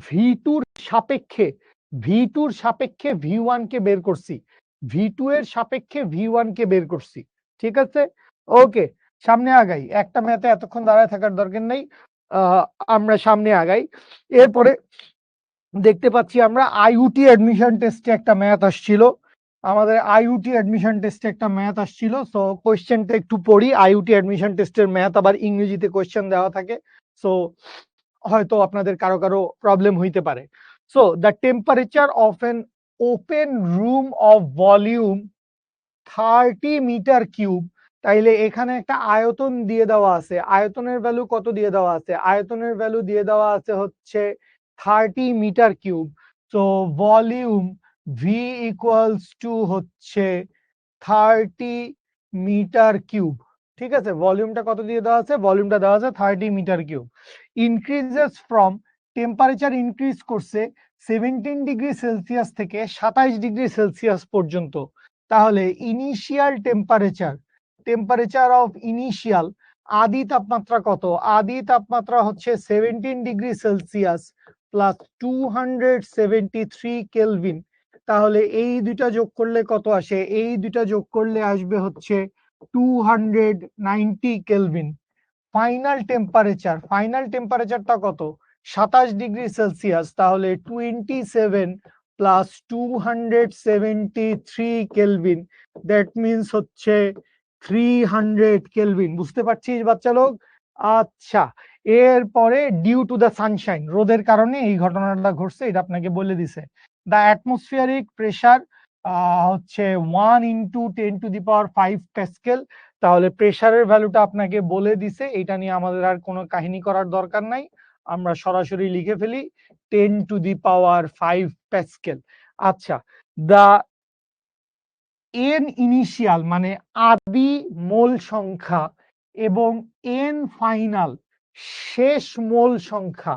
ভি2র সাপেক্ষে, ভি2র সাপেক্ষে ভি1 কে বের করছি, ভি2 এর সাপেক্ষে ভি1 কে বের করছি। ঠিক আছে, ওকে, সামনে আগাই, একটা ম্যাথে এতক্ষণ দাঁড়ায় থাকার দরকার নেই, আমরা সামনে আগাই। এরপরে দেখতে পাচ্ছি আমরা আইইউটি অ্যাডমিশন টেস্টে একটা ম্যাথ আসছিল, আমাদের আইইউটি অ্যাডমিশন টেস্টে একটা ম্যাথ আসছিল। সো কোশ্চেনটা একটু পড়ি, আইইউটি অ্যাডমিশন টেস্টের ম্যাথ আবার ইংরেজিতে কোশ্চেন দেওয়া থাকে, সো হয়তো আপনাদের কারো কারো প্রবলেম হইতে পারে। So the temperature of an open room of volume 30 metre cube, তাইলে এখানে একটা আয়তন দিয়ে দেওয়া আছে, আয়তনের ভ্যালু কত দিয়ে দেওয়া আছে, আয়তনের ভ্যালু দিয়ে দেওয়া আছে হচ্ছে 30 মিটার কিউব। তো ভলিউম ভি ইকুয়ালস টু হচ্ছে 30 মিটার কিউব। ঠিক আছে, ভলিউমটা কত দিয়ে দেওয়া আছে, ভলিউমটা দেওয়া আছে 30 metre cube. Increases from, temperature increase করছে 17 ডিগ্রি সেলসিয়াস থেকে 27 ডিগ্রি সেলসিয়াস পর্যন্ত। তাহলে initial temperature, temperature of initial, আদি তাপমাত্রা কত, আদি তাপমাত্রা হচ্ছে 17 ডিগ্রি সেলসিয়াস প্লাস 273 কেলভিন। তাহলে এই দুইটা যোগ করলে কত আসে, এই দুইটা যোগ করলে আসবে হচ্ছে 290 কেলভিন। ফাইনাল টেম্পারেচার, ফাইনাল টেম্পারেচারটা কত, 27 ডিগ্রি সেলসিয়াস, তাহলে 27 প্লাস 273 কেলভিন, দ্যাট মিনস হচ্ছে 300 কেলভিন। বুঝতে পারছিস বাচ্চা লোক? আচ্ছা, এরপরে ডিউ টু দ্য সানশাইন, রোদের কারণে এই ঘটনাটা ঘটছে, এটা আপনাকে বলে দিছে। দ্য অ্যাটমসফিয়ারিক প্রেসার হচ্ছে 1 × 10⁵ প্যাসকেল। তাহলে প্রেসারের ভ্যালুটা আপনাকে বলে দিছে, এটা নিয়ে আমাদের আর কোনো কাহিনী করার দরকার নাই, আমরা সরাসরি লিখে ফেলি 10⁵ প্যাসকেল। আচ্ছা, দা এন ইনিশিয়াল মানে আদি মোল সংখ্যা এবং এন ফাইনাল শেষ মোল সংখ্যা,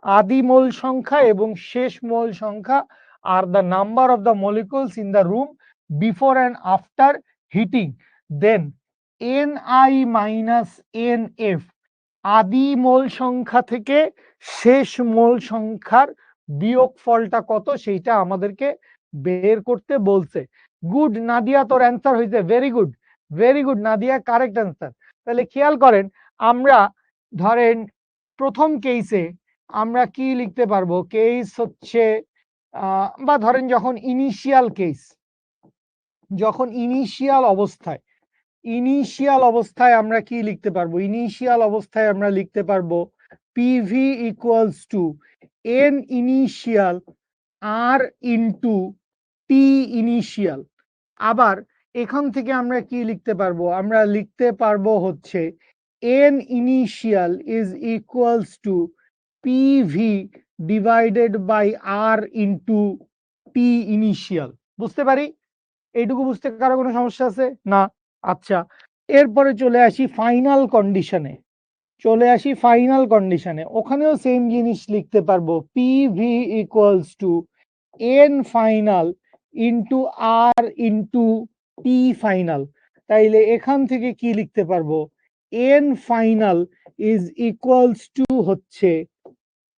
আদি মোল সংখ্যা এবং শেষ মোল সংখ্যা আর the number of the molecules in the room before and after heating, then n i minus n f, আদি মোল সংখ্যা থেকে শেষ মোল সংখ্যার বিয়োগফলটা কত সেইটা আমাদেরকে বের করতে বলছে। গুড নাদিয়া, তোর অ্যান্সার হয়েছে, very good, very good Nadia, correct answer. তাহলে খেয়াল করেন, আমরা ধরেন প্রথম কেসে আমরা কি লিখতে পারবো, কেস হচ্ছে বা ধরেন যখন ইনিশিয়াল কেস, যখন ইনিশিয়াল অবস্থায়, ইনিশিয়াল অবস্থায় আমরা কি লিখতে পারবো, ইনিশিয়াল অবস্থায় আমরা লিখতে পারবো PV equals to n initial R into T initial. আবার এখান থেকে আমরা কি লিখতে পারবো, আমরা লিখতে পারবো হচ্ছে n initial is equals to PV divided by R into T initial. বুঝতে পারি? এইটুকু বুঝতে কারো কোনো সমস্যা আছে না? আচ্ছা, এরপরে চলে আসি ফাইনাল কন্ডিশনে, চলে আসি ফাইনাল কন্ডিশনে, ওখানেও সেম জিনিস লিখতে পারবো, PV equals to n final into R into T final. তাইলে এখান থেকে কি লিখতে পারবো, n final is equals to হচ্ছে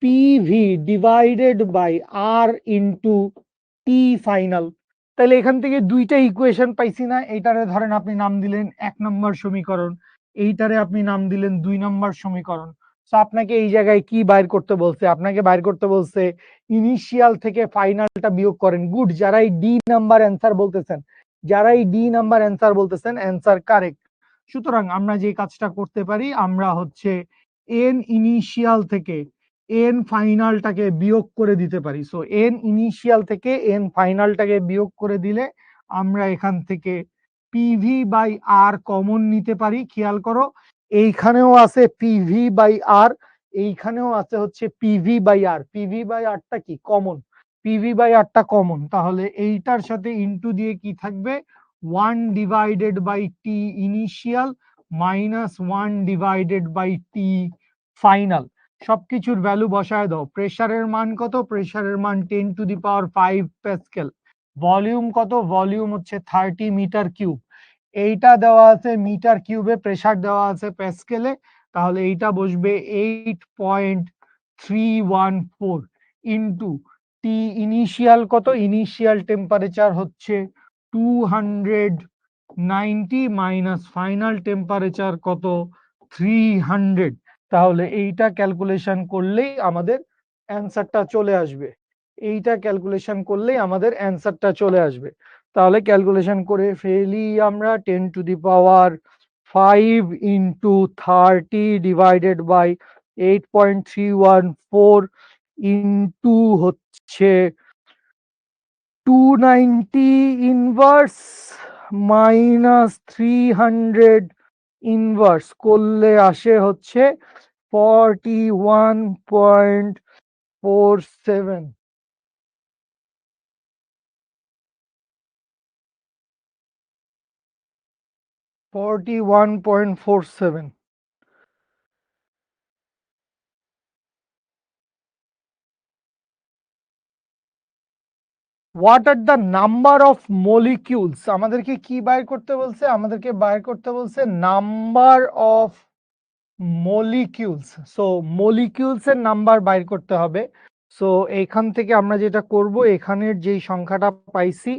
PV divided by R into T final. তাহলে এখান থেকে দুইটা ইকুয়েশন পাইছি না, এইটারে ধরেন আপনি নাম দিলেন 1 নম্বর সমীকরণ, এইটারে আপনি নাম দিলেন 2 নম্বর সমীকরণ। তো আপনাকে এই জায়গায় কি বাইর করতে বলছে, আপনাকে বাইর করতে বলছে ইনিশিয়াল থেকে ফাইনালটা বিয়োগ করেন। গুড, যারাই ডি নাম্বার অ্যান্সার বলতেছেন, যারাই ডি নাম্বার অ্যান্সার বলতেছেন, অ্যান্সার কারেক্ট। সুতরাং আমরা যে কাজটা করতে পারি, আমরা হচ্ছে এন ইনিশিয়াল থেকে এন ফাইনালটাকে বিয়োগ করে দিতে পারি। সো এন ইনিশিয়াল থেকে এন ফাইনালটাকে বিয়োগ করে দিলে আমরা এখান থেকে পিভি বাই আর কমন নিতে পারি। খেয়াল করো, এইখানেও আছে পিভি বাই আর, এইখানেও আছে হচ্ছে PV by R. PV by আরটা কি কমন, পিভি বাই আরটা কমন, তাহলে এইটার সাথে ইনটু দিয়ে কি থাকবে, 1/টি ইনিশিয়াল মাইনাস 1/টি ফাইনাল। সবকিছুর ভ্যালু বসায় দাও। প্রেসারের মান কত, প্রেসারের মান 10⁵ প্যাসকেল। ভলিউম কত, ভলিউম হচ্ছে 30 মিটার কিউব। এইটা দেওয়া আছে মিটার কিউবে, প্রেসার দেওয়া আছে প্যাসকেলে, তাহলে এইটা বসবে 8.314 ইন্টু টি ইনিশিয়াল কত, ইনিশিয়াল টেম্পারেচার হচ্ছে 290 মাইনাস ফাইনাল টেম্পারেচার কত 300। তাহলে এইটা ক্যালকুলেশন করলেই আমাদের অ্যান্সারটা চলে আসবে। এইটা ক্যালকুলেশন করলেই আমাদের অ্যান্সারটা চলে আসবে। তাহলে ক্যালকুলেশন করে ফেলি আমরা, 10⁵ ইন্টু 30 ডিভাইডেড বাই 8.314 ইন্টু হচ্ছে 290 ইনভার্স মাইনাস 300 ইনভার্স করলে আসে হচ্ছে 41.47। 41.47। What are the number of molecules, আমাদেরকে কি বাইর করতে বলছে, আমাদেরকে বাইর করতে বলছে number of molecules. So molecules এর নাম্বার বাইর করতে হবে। সো এখান থেকে আমরা যেটা করব, এখানের যেই সংখ্যাটা পাইছি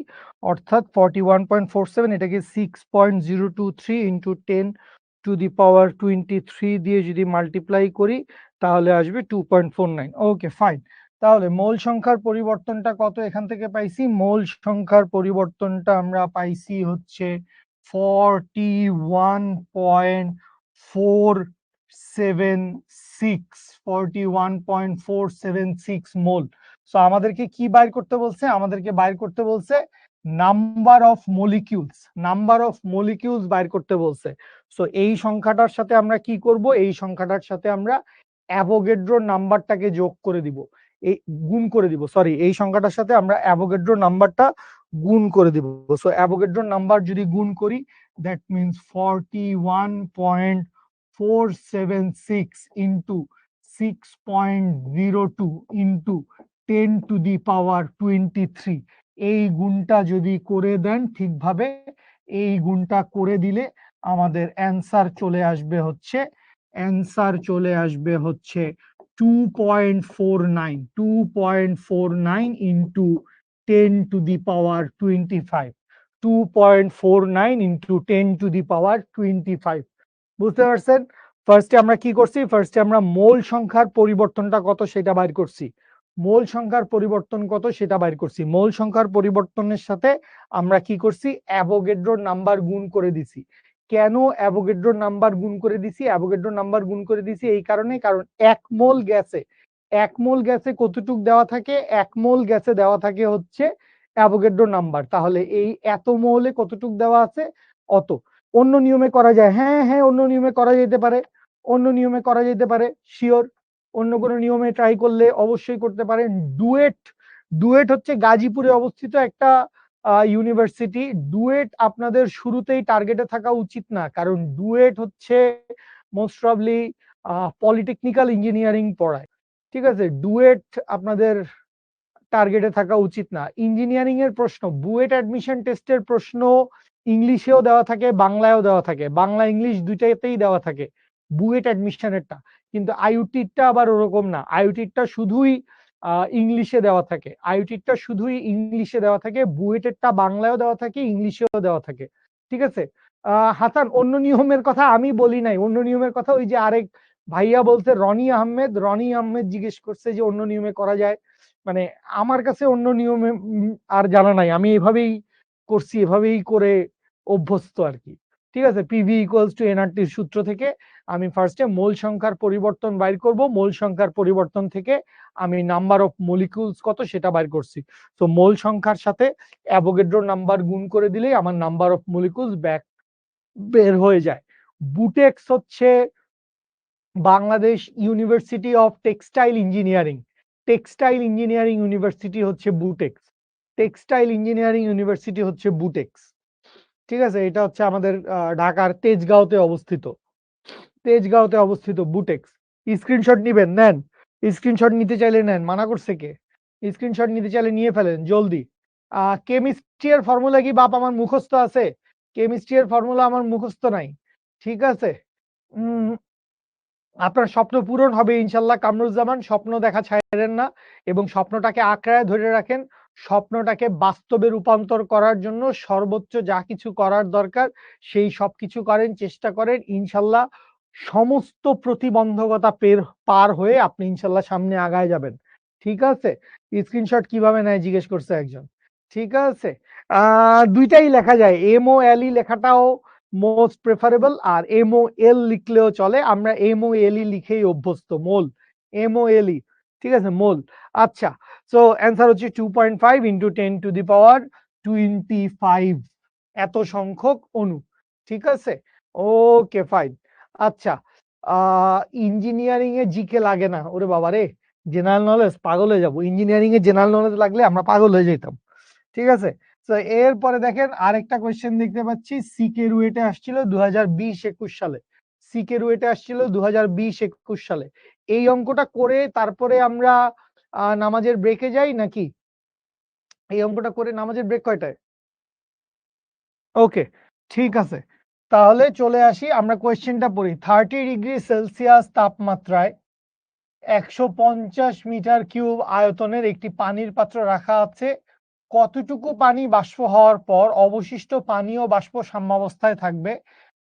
অর্থাৎ 41.47, এটাকে 6.023 ইন্টু 10⁻23 দিয়ে যদি মাল্টিপ্লাই করি তাহলে আসবে 2.49। Okay fine. তাহলে মোল সংখ্যার পরিবর্তনটা কত এখান থেকে পাইছি, মোল সংখ্যার পরিবর্তনটা আমরা পাইছি হচ্ছে 41.476 মোল। সো আমাদেরকে কি বাইর করতে বলছে, আমাদেরকে বাইর করতে বলছে number of molecules, number of molecules বাইর করতে বলছে। সো এই সংখ্যাটার সাথে আমরা কি করব, এই সংখ্যাটার সাথে আমরা অ্যাভোগাড্রো নাম্বারটাকে যোগ করে দিব, এই গুণ করে দিব, সরি, এই সংখ্যাটার সাথে আমরা অ্যাভোগাড্রো নাম্বারটা গুণ করে দিব। সো অ্যাভোগাড্রো নাম্বার যদি গুণ করি, that means 41.476 into 6.02 into 10⁻23। এই গুণটা যদি করে দেন ঠিকভাবে, এই গুণটা করে দিলে আমাদের অ্যান্সার চলে আসবে হচ্ছে, অ্যান্সার চলে আসবে হচ্ছে 2.49 ইন্টু 10⁻25। 2.49 ইন্টু 10⁻25। বুঝতে পারছেন? ফার্স্টে আমরা কি করছি, ফার্স্টে আমরা মোল সংখ্যার পরিবর্তনটা কত সেটা বাইর করছি, মোল সংখ্যার পরিবর্তন কত সেটা বাইর করছি। মোল সংখ্যার পরিবর্তনের সাথে আমরা কি করছি, অ্যাভোগাড্রোর নাম্বার গুণ করে দিছি। কেন অ্যাভোগাড্রোর নাম্বার গুণ করে দিছি, অ্যাভোগাড্রোর নাম্বার গুণ করে দিছি এই কারণে, কারণ এক মোল গ্যাসে, এক মোল গ্যাসে কতটুক দেওয়া থাকে, এক মোল গ্যাসে দেওয়া থাকে হচ্ছে অ্যাভোগাড্রো নাম্বার। তাহলে এই এত মোলে কতটুক দেওয়া আছে, অত। অন্য নিয়মে করা যায়, হ্যাঁ হ্যাঁ অন্য নিয়মে করা যেতে পারে, অন্য নিয়মে করা যেতে পারে, শিওর। অন্য কোনো নিয়মে ট্রাই করলে অবশ্যই করতে পারেন। ডুয়েট, ডুয়েট হচ্ছে গাজীপুরে অবস্থিত একটা ইউনিভার্সিটি। ডুয়েট আপনাদের শুরুতেই টার্গেটে থাকা উচিত না, কারণ ডুয়েট হচ্ছে মোস্ট প্রবলি পলিটেকনিক্যাল ইঞ্জিনিয়ারিং পড়ায়। ঠিক আছে, ডুয়েট আপনাদের টার্গেটে থাকা উচিত না। ইঞ্জিনিয়ারিং এর প্রশ্ন, বুয়েট অ্যাডমিশন টেস্টের প্রশ্ন ইংলিশেও দেওয়া থাকে, বাংলায়ও দেওয়া থাকে, বাংলা ইংলিশ দুইটাতেই দেওয়া থাকে বুয়েট অ্যাডমিশনেরটা। কিন্তু আইইউটিটা আবার ওরকম না, আইইউটিটা শুধুই ইংলিশে দেওয়া থাকে, আইইউটিটা শুধুই ইংলিশে দেওয়া থাকে, বুয়েটেরটা বাংলায়ও দেওয়া থাকে, ইংলিশেও দেওয়া থাকে। ঠিক আছে, হাসান অন্য নিয়মের কথা আমি বলি নাই, অন্য নিয়মের কথা ওই যে আরেক ভাইয়া বলতে রনি আহমেদ, রনি আহমেদ জিজ্ঞেস করছে যে অন্য নিয়মে করা যায়। মানে আমার কাছে অন্য নিয়মে আর জানা নাই, আমি এভাবেই করছি, এভাবেই করে অভ্যস্ত আর কি। ঠিক আছে, পিভি ইকুয়ালস টু এনআরটির সূত্র থেকে আমি ফার্স্টে মোল সংখ্যার পরিবর্তন বাইর করব, মোল সংখ্যার পরিবর্তন থেকে আমি নাম্বার অফ মলিকিউলস কত সেটা বাইর করছি। তো মোল সংখ্যার সাথে অ্যাভোগাড্রো নাম্বার গুণ করে দিলেই আমার নাম্বার অফ মলিকিউলস বের হয়ে যায়। বুটেক্স হচ্ছে Bangladesh university of textile engineering, textile engineering university হচ্ছে বুটেক্স, টেক্সটাইল ইঞ্জিনিয়ারিং ইউনিভার্সিটি হচ্ছে বুটেক্স। ঠিক আছে, এটা হচ্ছে আমাদের ঢাকার তেজগাঁওতে অবস্থিত, তেজগাঁওতে অবস্থিত বুটেক্স। স্ক্রিনশট নিবেন, নেন, স্ক্রিনশট নিতে চাইলে নেন, মানা করছে কে? স্ক্রিনশট নিতে চাইলে নিয়ে ফেলেন জলদি। কেমিস্ট্রি এর ফর্মুলা কি বাপ আমার মুখস্থ আছে? কেমিস্ট্রি এর ফর্মুলা আমার মুখস্থ নাই। ঠিক আছে, আপনার স্বপ্ন পূরণ হবে ইনশাল্লাহ কামরুজ্জামান, স্বপ্ন দেখা ছাড়েন না এবং স্বপ্নটাকে আঁকড়ায় ধরে রাখেন। স্বপ্নটাকে বাস্তবে রূপান্তর করার জন্য সর্বোচ্চ যা কিছু করার দরকার সেই সব কিছু করেন, চেষ্টা করেন, ইনশাল্লাহ সমস্ত প্রতিবন্ধকতা পার হয়ে আপনি ইনশাল্লাহ সামনে আগায় যাবেন। ঠিক আছে, স্ক্রিনশট কিভাবে নেয় জিজ্ঞেস করছে একজন। ঠিক আছে, দুইটাই লেখা যায়, MOLE লেখাটাও মোস্ট প্রেফারেবল, আর MOL লিখলেও চলে, আমরা MOLE লিখেই অভ্যস্ত, মোল, MOLE। ঠিক আছে, মোল। আচ্ছা, সো অ্যান্সার হচ্ছে 2.5 ইন্টু 10⁻25 এত সংখ্যক অণু। ঠিক আছে, ওকে ফাইন। আচ্ছা, ইঞ্জিনিয়ারিং এ জিকে লাগে না, ওরে বাবা রে, জেনারেল নলেজ, পাগল হয়ে যাবো, ইঞ্জিনিয়ারিং এ জেনারেল নলেজ লাগলে আমরা পাগল হয়ে যেতাম। ঠিক আছে, তো এরপরে দেখেন আরেকটা কোয়েশ্চেন দেখতে পাচ্ছি, সিকে রুয়েটে আসছিল 2020-21 সালে, সিকে রুয়েটে আসছিল 2020-21 সালে। এই অঙ্কটা করে তারপরে আমরা নামাজের ব্রেকে যাই নাকি? এই অঙ্কটা করে নামাজের ব্রেক কয়টায়? ওকে, ঠিক আছে, তাহলে চলে আসি, আমরা কোয়েশ্চেনটা পড়ি। 30°C তাপমাত্রায় 150 মিটার কিউব আয়তনের একটি পানির পাত্র রাখা আছে। কতটুকু পানি বাষ্প হওয়ার পর অবশিষ্ট পানি ও বাষ্প সাম্যাবস্থায় থাকবে?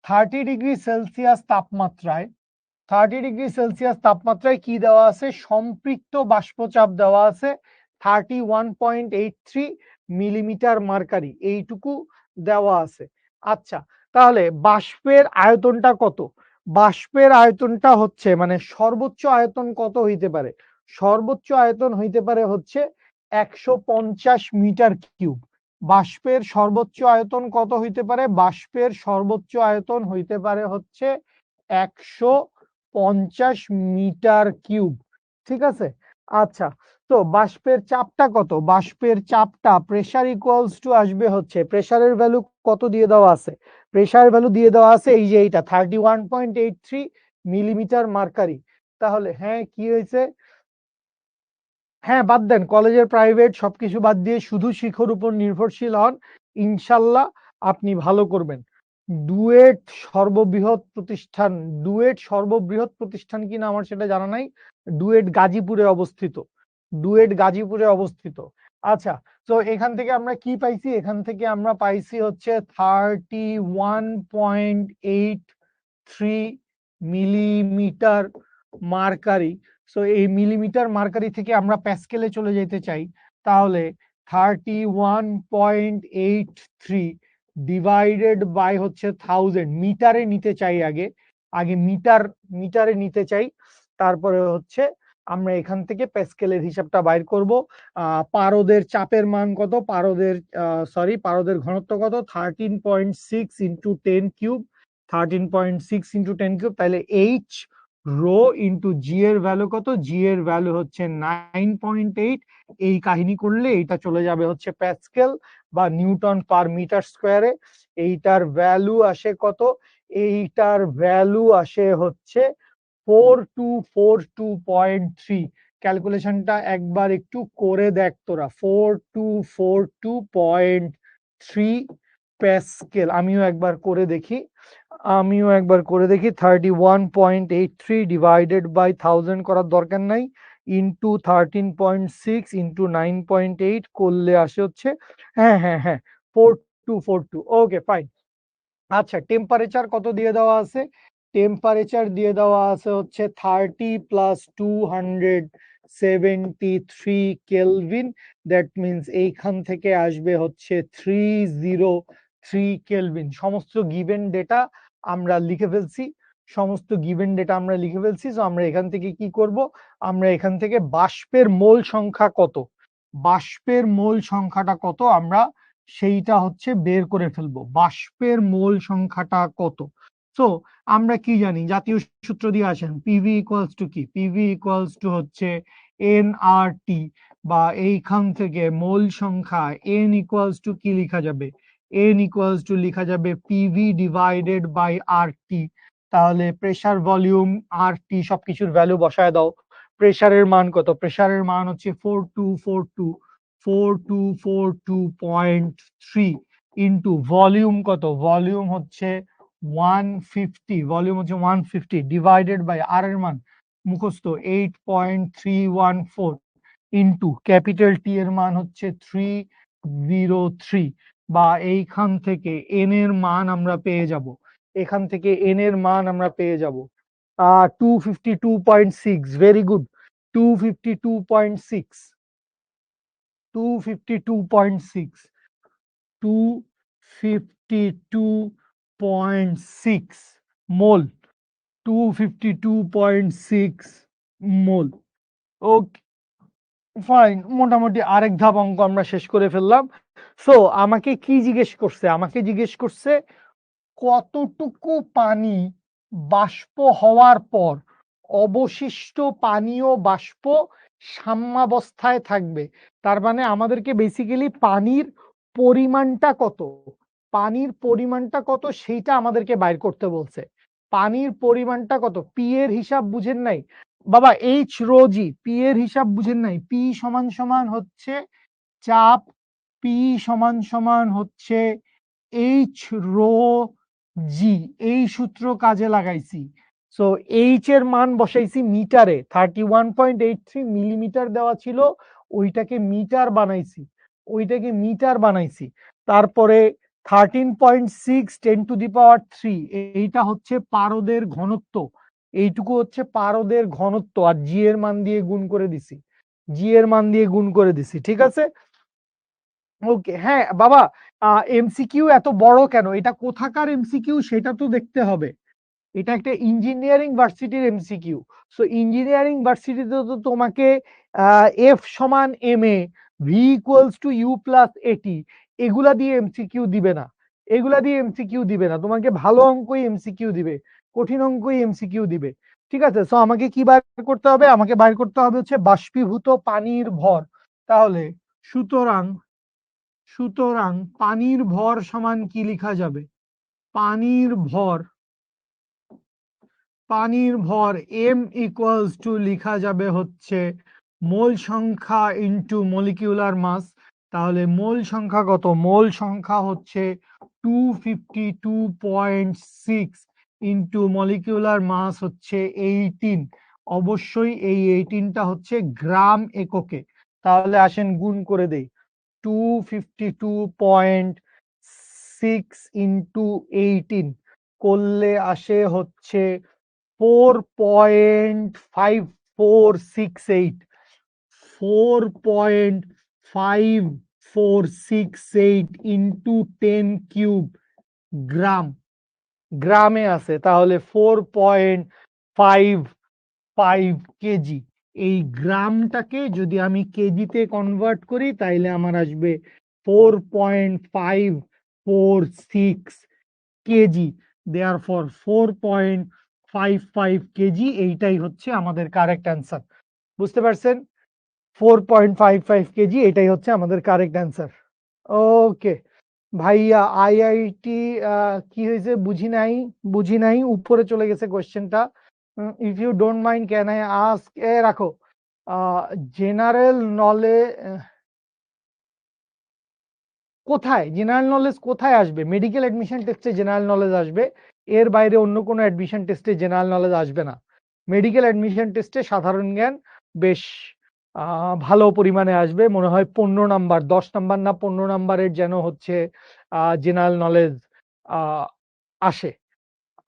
30°C তাপমাত্রায়, 30°C তাপমাত্রায় কি দেওয়া আছে? সম্পৃক্ত বাষ্পচাপ দেওয়া আছে 31.83 মিলিমিটার মার্কারি, এইটুকু দেওয়া আছে। আচ্ছা, তাহলে বাষ্পের আয়তনটা কত? বাষ্পের আয়তনটা হচ্ছে, মানে সর্বোচ্চ আয়তন কত হইতে পারে? সর্বোচ্চ আয়তন হইতে পারে হচ্ছে 150 মিটার কিউব। বাষ্পের সর্বোচ্চ আয়তন কত হইতে পারে? বাষ্পের সর্বোচ্চ আয়তন হইতে পারে হচ্ছে 150 মিটার কিউব। ঠিক আছে, আচ্ছা, তো বাষ্পের চাপটা কত? বাষ্পের চাপটা প্রেসার ইকুয়ালস টু আসবে হচ্ছে, প্রেসারের ভ্যালু কত দিয়ে দেওয়া আছে? প্রেসার ভ্যালু দিয়ে দেওয়া আছে এই যে এইটা 31.83 মিলিমিটার মার্কারি। তাহলে হ্যাঁ, কি হয়েছে? হ্যাঁ, বাদ দেন, কলেজের প্রাইভেট সবকিছু বাদ দিয়ে শুধু শিক্ষার উপর নির্ভরশীল হন, ইনশাল্লাহ আপনি ভালো করবেন। ডুয়েট সর্ববৃহৎ প্রতিষ্ঠান, ডুয়েট সর্ববৃহৎ প্রতিষ্ঠান কিনা আমার সেটা জানা নাই, ডুয়েট গাজীপুরে অবস্থিত, ডুয়েট গাজীপুরে অবস্থিত। আচ্ছা, তো এখান থেকে আমরা কি পাইছি? এখান থেকে আমরা পাইছি হচ্ছে 31.83 মিলিমিটার মার্কারি। সো এই মিলিমিটার মার্কারি থেকে আমরা প্যাসকেলে চলে যেতে চাই, তাহলে 31.83 ডিভাইডেড বাই হচ্ছে 1000, মিটারে নিতে চাই, আগে আগে মিটারে নিতে চাই, তারপরে হচ্ছে আমরা এখান থেকে প্যাসকেলের হিসাবটা বাইর করব। পারদের চাপের মান কত? পারদের ঘনত্ব কত? 13.6 ইন্টু 10 কিউব, 13.6 ইন্টু 10 কিউব, তাহলে এইচ রো ইন্টু জি এর ভ্যালু কত? জি এর ভ্যালু হচ্ছে 9.8। এই কাহিনী করলে এটা চলে যাবে হচ্ছে প্যাসকেল বা নিউটন পার মিটার স্কোয়ারে। এইটার ভ্যালু আসে কত? এইটার ভ্যালু আসে হচ্ছে 4242.3। ক্যালকুলেশনটা একবার একটু করে দেখ তোরা, 4242.3 প্যাসকেল। আমিও একবার করে দেখি, 31.83 ডিভাইডেড বাই 1000 করার দরকার নাই, ইন্টু 13.6 ইন্টু 9.8 করলে আসে হচ্ছে, হ্যাঁ হ্যাঁ হ্যাঁ, 4242। Okay fine. আচ্ছা, টেম্পারেচার কত দিয়ে দেওয়া আছে? টেম্পারেচার দিয়ে দেওয়া আছে হচ্ছে 30 প্লাস 273 কেলভিন, দ্যাট মিনস এইখান থেকে আসবে হচ্ছে 30 3 কেলভিন। সমস্ত গিভেন ডেটা আমরা লিখে ফেলছি। সো আমরা এখান থেকে কি করব? আমরা এখান থেকে বাষ্পের মোল সংখ্যা কত, বাষ্পের মোল সংখ্যাটা কত আমরা সেইটা হচ্ছে বের করে ফেলবো। বাষ্পের মোল সংখ্যাটা কত? সো আমরা কি জানি? জাতীয় সূত্র দিয়ে আসেন। পিভি ইকুয়ালস টু কি? পিভি ইকুয়ালস টু হচ্ছে এনআরটি, বা এইখান থেকে মোল সংখ্যা এন ইকুয়ালস টু কি লিখা যাবে? এন ইকুয়ালস টু লিখা যাবে পিভি ডিভাইডেড বাই আরটি। তাহলে প্রেসার, ভলিউম, আরটি সবকিছুর ভ্যালু বসায় দাও। প্রেসারের মান কত? প্রেসারের মান হচ্ছে 4242.3 ইন্টু ভলিউম কত? ভলিউম হচ্ছে 150 ডিভাইডেড বাই আর এর মান মুখস্থ 8.314 ইন্টু ক্যাপিটাল টি এর মান হচ্ছে 303, বা এইখান থেকে এন এর মান আমরা পেয়ে যাব। এখান থেকে এন এর মান আমরা পেয়ে যাব 252.6। Very good. 252.6 252.6 252.6 মোল। 252.6 মোল। ওকে, ফাইন। মোটামুটি আরেক ধাপ অঙ্ক আমরা শেষ করে ফেললাম। সো আমাকে কি জিজ্ঞেস করছে? আমাকে জিজ্ঞেস করছে কতটুকু পানি বাষ্প হওয়ার পর অবশিষ্ট পানীয় বাষ্প সাম্যাবস্থায় থাকবে। তার মানে আমাদেরকে বেসিক্যালি পানির পরিমাণটা কত, পানির পরিমাণটা কত সেইটা আমাদেরকে বাইর করতে বলছে। পানির পরিমাণটা কত? পি এর হিসাব বুঝেন নাই বাবা? এইচ রো জি, পি এর হিসাব বুঝেন নাই? পি সমান সমান হচ্ছে চাপ, পি সমান সমান হচ্ছে এইচ রো জি। এই সূত্র কাজে লাগাইছি। সো এইচ এর মান বসাইছি মিটারে। 31.83 মিলিমিটার দেওয়া ছিল, ওইটাকে মিটার বানাইছি, তারপরে 13.6 10⁻³ এইটা হচ্ছে পারদের ঘনত্ব, এইটুকু হচ্ছে পারদের ঘনত্ব, আর জি এর মান দিয়ে গুণ করে দিছি। ঠিক আছে? ওকে, হ্যাঁ বাবা, এমসিকিউ এত বড় কেন? এটা কোথাকার এমসিকিউ সেটা তো দেখতে হবে। এটা একটা ইঞ্জিনিয়ারিং ভার্সিটির এমসিকিউ। সো ইঞ্জিনিয়ারিং ভার্সিটিতে তো তোমাকে এফ সমান m a, v equals to u plus a t, এগুলা দিয়ে এমসিকিউ দিবে না, তোমাকে ভালো অঙ্কই এমসিকিউ দিবে, কঠিন অঙ্কই এমসিকিউ দিবে। ঠিক আছে? সো আমাকে কি বার করতে হবে? আমাকে বার করতে হবে হচ্ছে বাষ্পীভূত পানির ভর। তাহলে সুতরাং সুতরাং পানির ভর সমান কি লিখা যাবে? পানির ভর এম ইকুয়ালস টু লিখা যাবে হচ্ছে মোল সংখ্যা ইন্টু মলিকিউলার মাস। তাহলে মোল সংখ্যা কত? মোল সংখ্যা হচ্ছে 252.6 ইন্টু মলিকিউলার মাস হচ্ছে 18। অবশ্যই এই 18টা হচ্ছে গ্রাম এককে। তাহলে আসেন গুণ করে দেই। 252.6 ইন্টু 18 করলে আসে হচ্ছে 4.5468, 4.5468 ইন্টু 10 কিউব গ্রাম, গ্রামে আছে। তাহলে 4.55 কেজি। এই গ্রামটাকে যদি আমি কেজিতে কনভার্ট করি তাইলে আমার আসবে 4.546 কেজি। দেয়ারফর 4.55 কেজি, এইটাই হচ্ছে আমাদের কারেক্ট অ্যান্সার। বুঝতে পারছেন? 4.55 কেজি, এটাই হচ্ছে আমাদের কারেক্ট অ্যান্সার। ওকে ভাইয়া, আইআইটি কি হয়েছে বুঝি নাই, উপরে চলে গেছে কোয়েশ্চেনটা। If you don't mind can I ask, রাখো। জেনারেল নলেজ কোথায়? জেনারেল নলেজ কোথায় আসবে? মেডিকেল অ্যাডমিশন টেস্টে জেনারেল নলেজ আসবে, এর বাইরে অন্য কোনো অ্যাডমিশন টেস্টে জেনারেল নলেজ আসবে না। মেডিকেল অ্যাডমিশন টেস্টে সাধারণ জ্ঞান বেশ ভালো পরিমাণে আসবে, মনে হয় 15 নাম্বার, 10 নাম্বার না 15 নাম্বারের যেন হচ্ছে জেনারেল নলেজ আসে।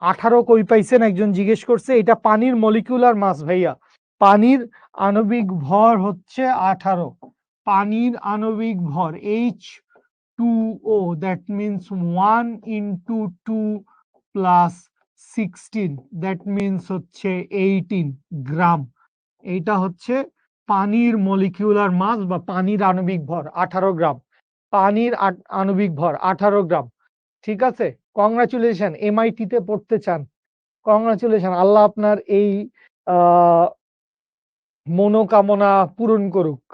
18 কই পাইছেন একজন জিজ্ঞেস করছে। এটা পানির মলিকিউলার মাস ভাইয়া, পানির আণবিক ভর হচ্ছে 18। পানির আণবিক ভর H 2O, that means 1 into 2 plus 16, that means হচ্ছে 18 গ্রাম। এইটা হচ্ছে পানির মলিকিউলার মাস বা পানির আণবিক ভর 18 গ্রাম। পানির আণবিক ভর 18 গ্রাম। ঠিক আছে, কংগ্রাচুলেশন, এমআইটি তে পড়তে চান, কংগ্রাচুলেশন, আল্লাহ আপনার এই মনোকামনা পূরণ করুক,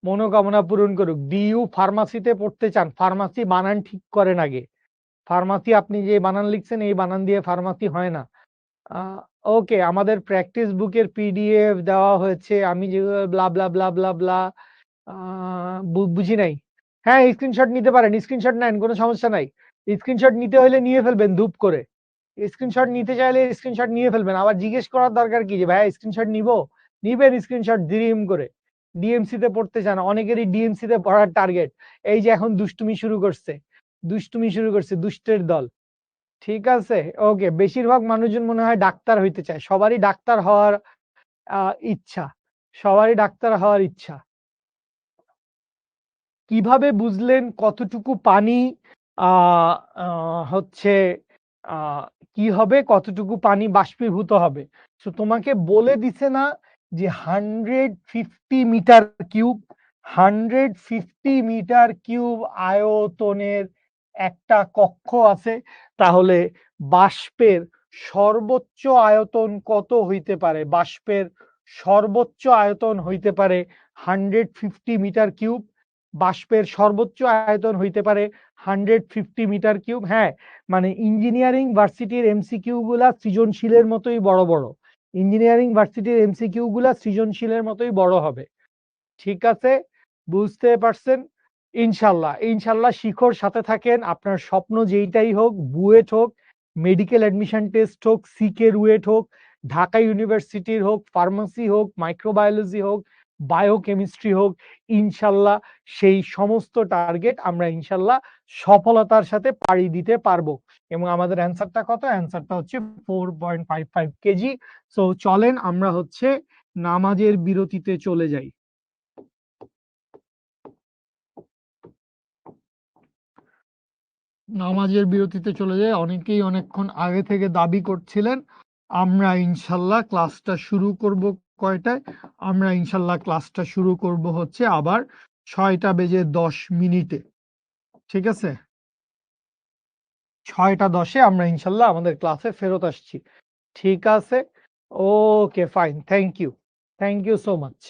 মনোকামনা পূরণ করুক। ডিইউ ফার্মাসিতে পড়তে চান, ফার্মাসি বানান ঠিক করেন আগে। ফার্মাসি আপনি যে বানান লিখছেন এই বানান দিয়ে ফার্মাসি হয় না। ওকে, আমাদের প্র্যাকটিস বুকের পিডিএফ দেওয়া হয়েছে, আমি যে ব্লা ব্লা ব্লা ব্লা ব্লা বুঝি নাই। হ্যাঁ, স্ক্রিনশট নিতে পারেন, স্ক্রিনশট নেন, কোনো সমস্যা নাই। স্ক্রিনশট নিতে হলে নিয়ে ফেলবেন ধুপ করে, স্ক্রিনশট নিতে চাইলে স্ক্রিনশট নিয়ে ফেলবেন, আবার জিজ্ঞেস করার দরকার কি যে ভাই স্ক্রিনশট নিবো, নিবেন স্ক্রিনশট দিরিম করে। ডিএমসি তে পড়তে চান, অনেকেরই ডিএমসি তে পড়ার টার্গেট, এই যে এখন দুষ্টুমি শুরু করছে, দুষ্টুমি শুরু করছে, দুষ্টের দল। ঠিক আছে, ওকে, বেশিরভাগ মানুষজন মনে হয় ডাক্তার হইতে চায়, সবারই ডাক্তার হওয়ার ইচ্ছা, সবারই ডাক্তার হওয়ার ইচ্ছা। কিভাবে বুঝলেন কতটুকু পানি হচ্ছে কি হবে, কতটুকু পানি বাষ্পীভূত হবে? তো তোমাকে বলে দিছে না যে 150 মিটার কিউব, 150 মিটার কিউব আয়তনের একটা কক্ষ আছে, তাহলে বাষ্পের সর্বোচ্চ আয়তন কত হইতে পারে? বাষ্পের সর্বোচ্চ আয়তন হইতে পারে 150 মিটার কিউব, বাষ্পের সর্বোচ্চ আয়তন হইতে পারে 150 মিটার কিউব। হ্যাঁ, মানে ইঞ্জিনিয়ারিং ভার্সিটির এমসিকিউ গুলা সৃজনশীলের মতোই বড় বড়, ইঞ্জিনিয়ারিং ভার্সিটির এমসিকিউ গুলা সৃজনশীলের মতোই বড় হবে। ঠিক আছে, বুঝতে পারছেন? ইনশাল্লাহ, ইনশাল্লাহ শিখর সাথে থাকেন, আপনার স্বপ্ন যেইটাই হোক, বুয়েট হোক, মেডিকেল অ্যাডমিশন টেস্ট হোক, সিকে রুয়েট হোক, ঢাকা ইউনিভার্সিটির হোক, ফার্মাসি হোক, মাইক্রোবায়োলজি হোক, বায়োকেমিস্ট্রি হোক, ইনশাল্লাহ সেই সমস্ত টার্গেট আমরা ইনশাল্লাহ সফলতার সাথে পাড়ি দিতে পারবো। এবং আমাদের অ্যান্সারটা কত? অ্যান্সারটা হচ্ছে 4.55 কেজি। সো চলেন আমরা হচ্ছে নামাজের বিরতিতে চলে যাই। নামাজের বিরতিতে চলে যায়, অনেকেই অনেকক্ষণ আগে থেকে দাবি করছিলেন আমরা ইনশাল্লাহ ক্লাসটা শুরু করব কয়টায়? আমরা ইনশাল্লাহ ক্লাসটা শুরু করব হচ্ছে আবার 6:10 ঠিক আছে, 6:10 আমরা ইনশাল্লাহ আমাদের ক্লাসে ফেরত আসছি। ঠিক আছে, okay fine, thank you, thank you so much.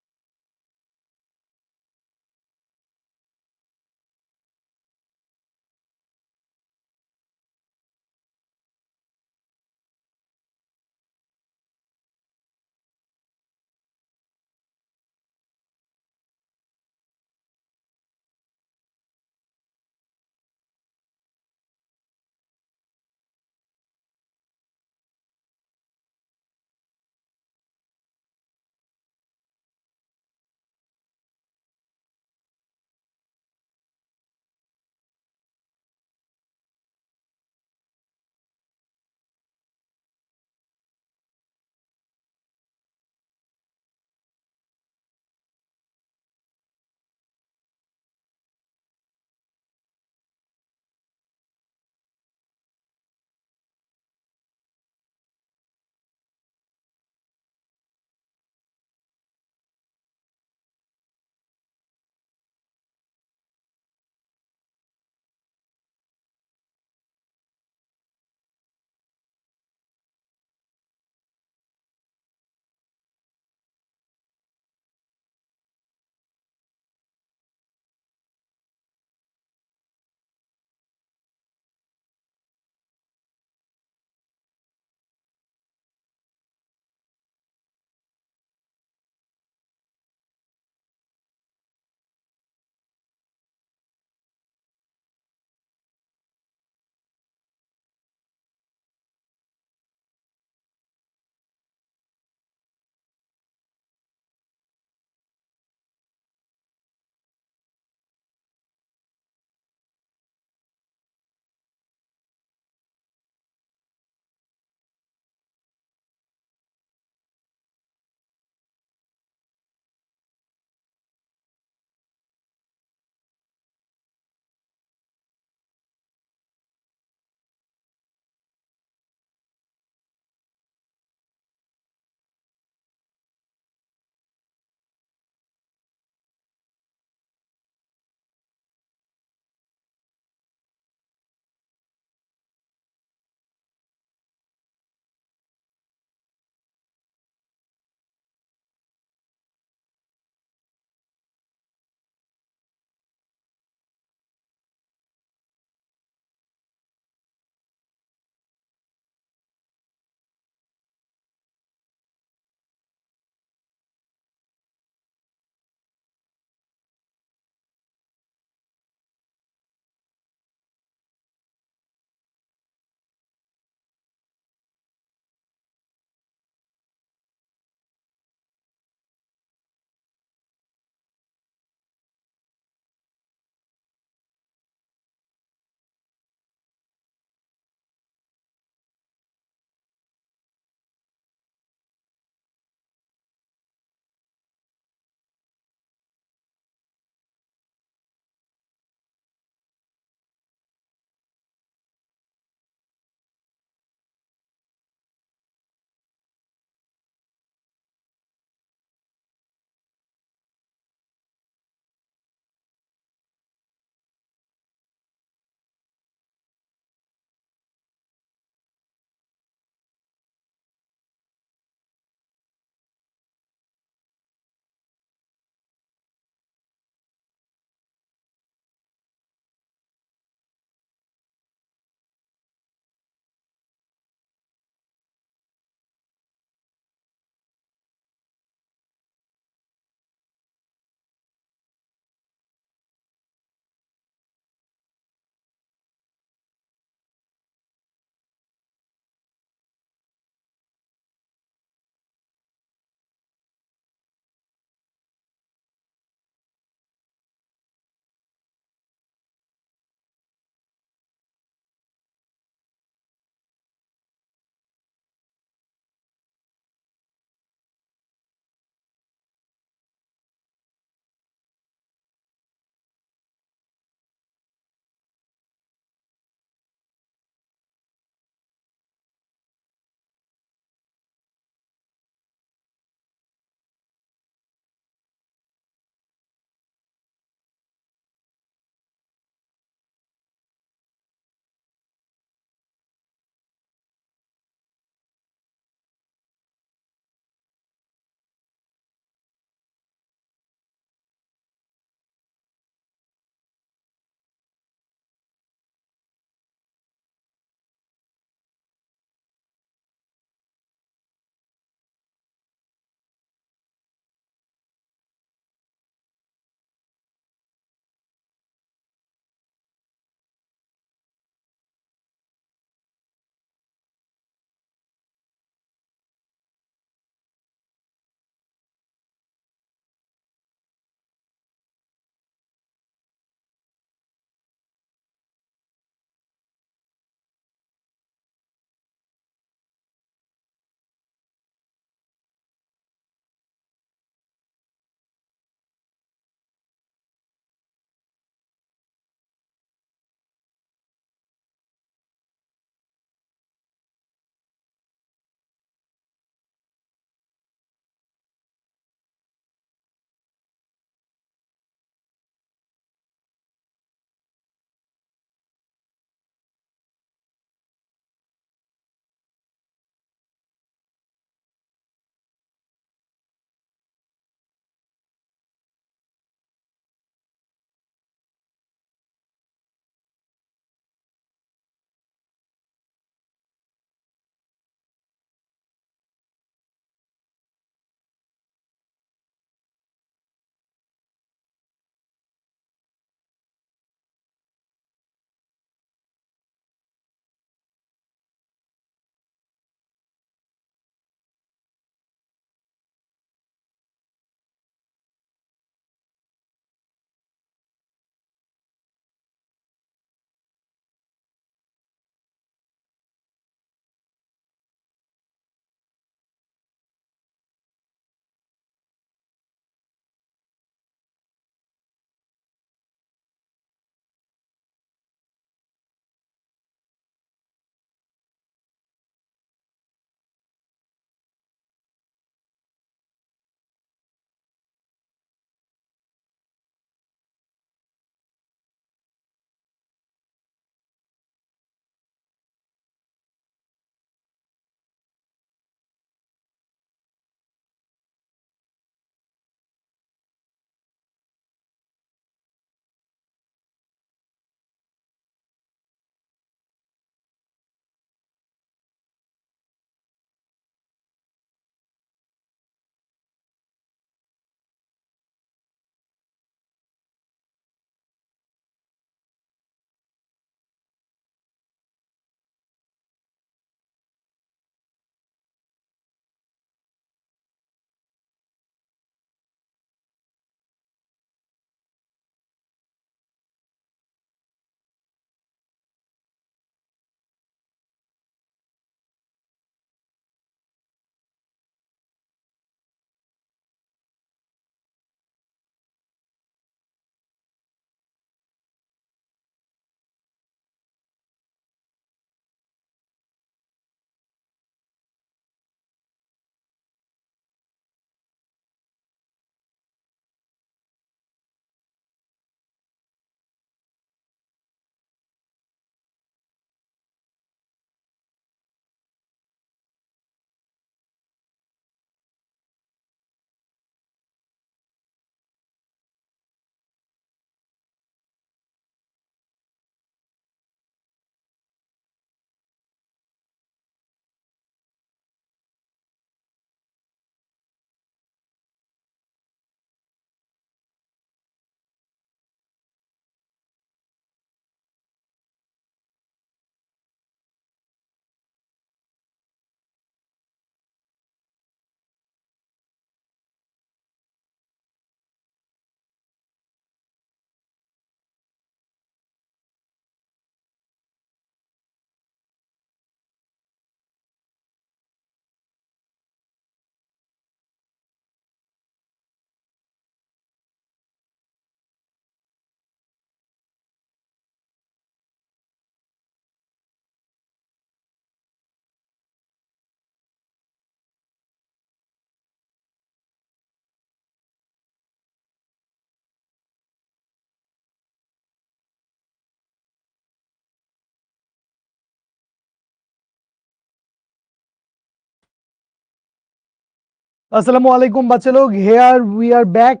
আসসালামু আলাইকুম বাচ্চা লোক, হেয়ার উই আর ব্যাক।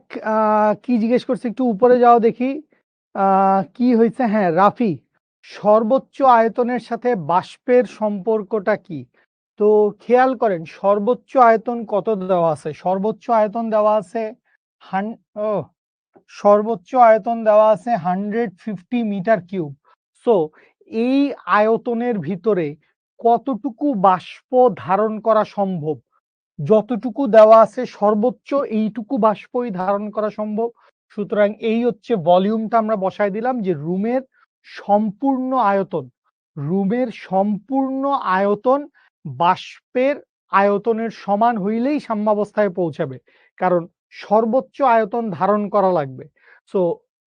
কি জিজ্ঞেস করছে, একটু উপরে যাও দেখি। কি হয়েছে? হ্যাঁ, রাফি, সর্বোচ্চ আয়তনের সাথে বাষ্পের সম্পর্কটা কি? তো খেয়াল করেন সর্বোচ্চ আয়তন কত দেওয়া আছে। সর্বোচ্চ আয়তন দেওয়া আছে হান ও সর্বোচ্চ আয়তন দেওয়া আছে 150 মিটার কিউব। সো এই আয়তনের ভিতরে কতটুকু বাষ্প ধারণ করা সম্ভব? যতটুকু দেওয়া আছে সর্বোচ্চ এইটুকু বাষ্পই ধারণ করা সম্ভব। সুতরাং এই হচ্ছে ভলিউমটা আমরা বসায় দিলাম যে সম্পূর্ণ আয়তন রুমের সম্পূর্ণ আয়তন বাষ্পের আয়তনের সমান হইলেই সাম্যাবস্থায় পৌঁছাবে, কারণ সর্বোচ্চ আয়তন ধারণ করা লাগবে। সো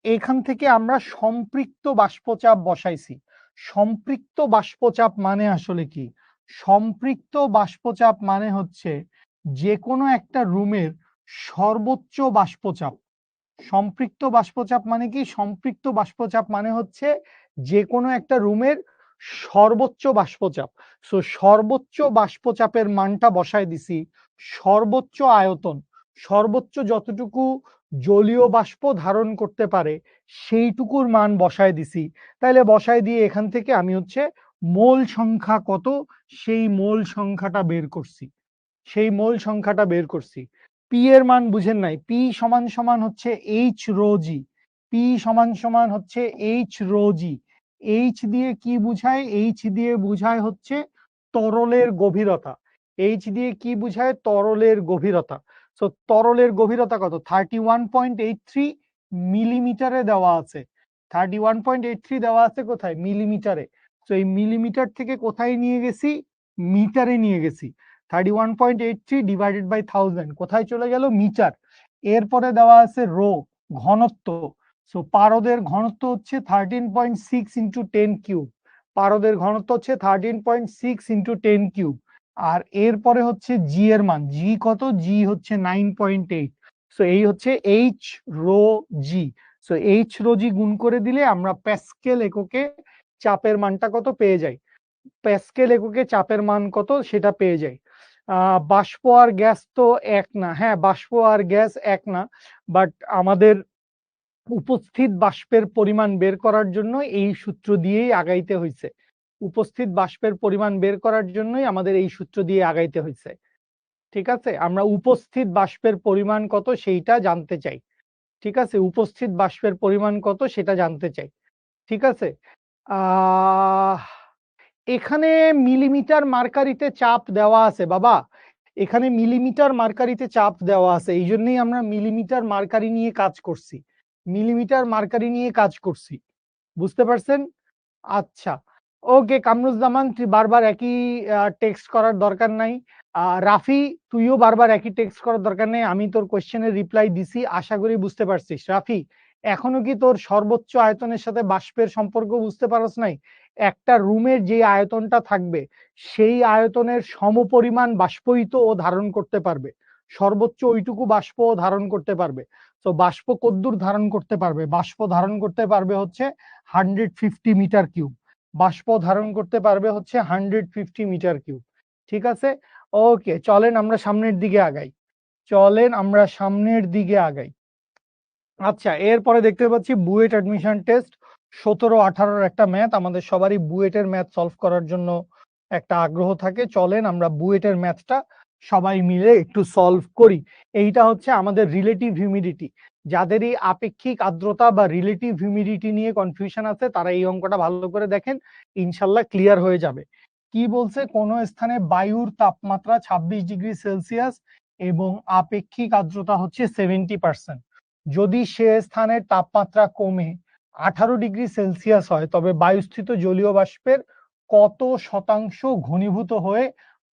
এখান থেকে আমরা সম্পৃক্ত বাষ্পচাপ বসাইছি। সম্পৃক্ত বাষ্পচাপ মানে আসলে কি? সম্পৃক্ত বাষ্পচাপ মানে হচ্ছে যে কোনো একটা রুমের সর্বোচ্চ বাষ্পচাপ। সম্পৃক্ত বাষ্পচাপ মানে কি? সম্পৃক্ত বাষ্পচাপ মানে হচ্ছে যে কোনো একটা রুমের সর্বোচ্চ বাষ্পচাপ। সো সর্বোচ্চ বাষ্পচাপের মানটা বসায় দিছি। সর্বোচ্চ আয়তন, সর্বোচ্চ যতটুকু জলীয় বাষ্প ধারণ করতে পারে সেইটুকুর মান বসায় দিছি। তাইলে বসায় দিয়ে এখান থেকে আমি হচ্ছে মোল সংখ্যা কত সেই মোল সংখ্যাটা বের করছি। পি এর মান বুঝেন নাই? পি সমান সমান হচ্ছে এইচ রো জি। পি সমান সমান হচ্ছে এইচ রো জি। এইচ দিয়ে কি বুঝায়? এইচ দিয়ে বুঝায় হচ্ছে তরলের গভীরতা। এইচ দিয়ে কি বুঝায়? তরলের গভীরতা। সো তরলের গভীরতা কত? 31.83 মিলিমিটারে দেওয়া আছে। 31.83 দেওয়া আছে কোথায়? মিলিমিটারে। তো এই মিলিমিটার থেকে কোথায় নিয়ে গেছি? মিটারে নিয়ে গেছি। 31.83 ডিভাইডেড বাই 1000 কোথায় চলে গেল? মিটার। এরপরে দেওয়া আছে রো, ঘনত্ব। সো পারদের ঘনত্ব হচ্ছে 13.6 ইন্টু 10 কিউব। পারদের ঘনত্ব হচ্ছে 13.6 ইন্টু 10 কিউব। আর এরপরে হচ্ছে জি এর মান। জি কত? জি হচ্ছে 9.8। সো এই হচ্ছে H rho g. So H rho জি গুণ করে দিলে আমরা প্যাসকেল এককে চাপের মানটা কত পেয়ে যাই। প্যাসকেল এককে চাপের মান কত সেটা পেয়ে যাই। বাষ্প আর গ্যাস তো এক না। হ্যাঁ, বাষ্প আর গ্যাস এক না, বাট আমাদের উপস্থিত বাষ্পের পরিমাণ বের করার জন্য এই সূত্র দিয়েই আগাইতে হইছে। উপস্থিত বাষ্পের পরিমাণ বের করার জন্যই আমাদের এই সূত্র দিয়ে আগাইতে হইছে। ঠিক আছে, আমরা উপস্থিত বাষ্পের পরিমাণ কত সেইটা জানতে চাই। ঠিক আছে, উপস্থিত বাষ্পের পরিমাণ কত সেটা জানতে চাই। ঠিক আছে। আহ এখানে মিলিমিটার মার্কারিতে চাপ দেওয়া আছে বাবা। এখানে মিলিমিটার মার্কারিতে চাপ দেওয়া আছে, এই জন্যই আমরা মিলিমিটার মার্কারি নিয়ে কাজ করছি। মিলিমিটার মার্কারি নিয়ে কাজ করছি। বুঝতে পারছেন? আচ্ছা, ওকে কামরুজ্জামান, তুই বারবার একই টেক্সট করার দরকার নাই। রাফি, তুইও বারবার একই টেক্সট করার দরকার নেই। আমি তোর কোশ্চেনের রিপ্লাই দিছি, আশা করি বুঝতে পারছিস। রাফি, এখনো কি তোর সর্বোচ্চ আয়তনের সাথে বাষ্পের সম্পর্ক বুঝতে পারছ নাই? একটা রুমের যে আয়তনটা থাকবে সেই আয়তনের সমপরিমাণ বাষ্পই তো ও ধারণ করতে পারবে। সর্বোচ্চ ওইটুকু বাষ্প ও ধারণ করতে পারবে। তো বাষ্প কদ্দূর ধারণ করতে পারবে? বাষ্প ধারণ করতে পারবে হচ্ছে 150 মিটার কিউব। বাষ্প ধারণ করতে পারবে হচ্ছে 150 মিটার কিউব। ঠিক আছে, ওকে, চলেন আমরা সামনের দিকে আগাই। আচ্ছা, এরপরে দেখতে পাচ্ছি বুয়েট অ্যাডমিশন টেস্ট 17-18 একটা ম্যাথ। আমাদের সবারই বুয়েটের ম্যাথ সলভ করার জন্য একটা আগ্রহ থাকে। চলেন আমরা বুয়েটের ম্যাথটা সবাই মিলে একটু সলভ করি। এইটা হচ্ছে আমাদের রিলেটিভ হিউমিডিটি। যাদেরই আপেক্ষিক আর্দ্রতা বা রিলেটিভ হিউমিডিটি নিয়ে কনফিউশন আছে তারা এই অঙ্কটা ভালো করে দেখেন, ইনশাল্লাহ ক্লিয়ার হয়ে যাবে। কি বলছে? কোন স্থানে বায়ুর তাপমাত্রা 26 ডিগ্রি সেলসিয়াস এবং আপেক্ষিক আর্দ্রতা হচ্ছে 70%। যদি সে স্থানের তাপমাত্রা কমে 18 ডিগ্রি সেলসিয়াস হয় তবে বায়ুস্থিত জলীয় বাষ্পের কত শতাংশ ঘনীভূত হয়ে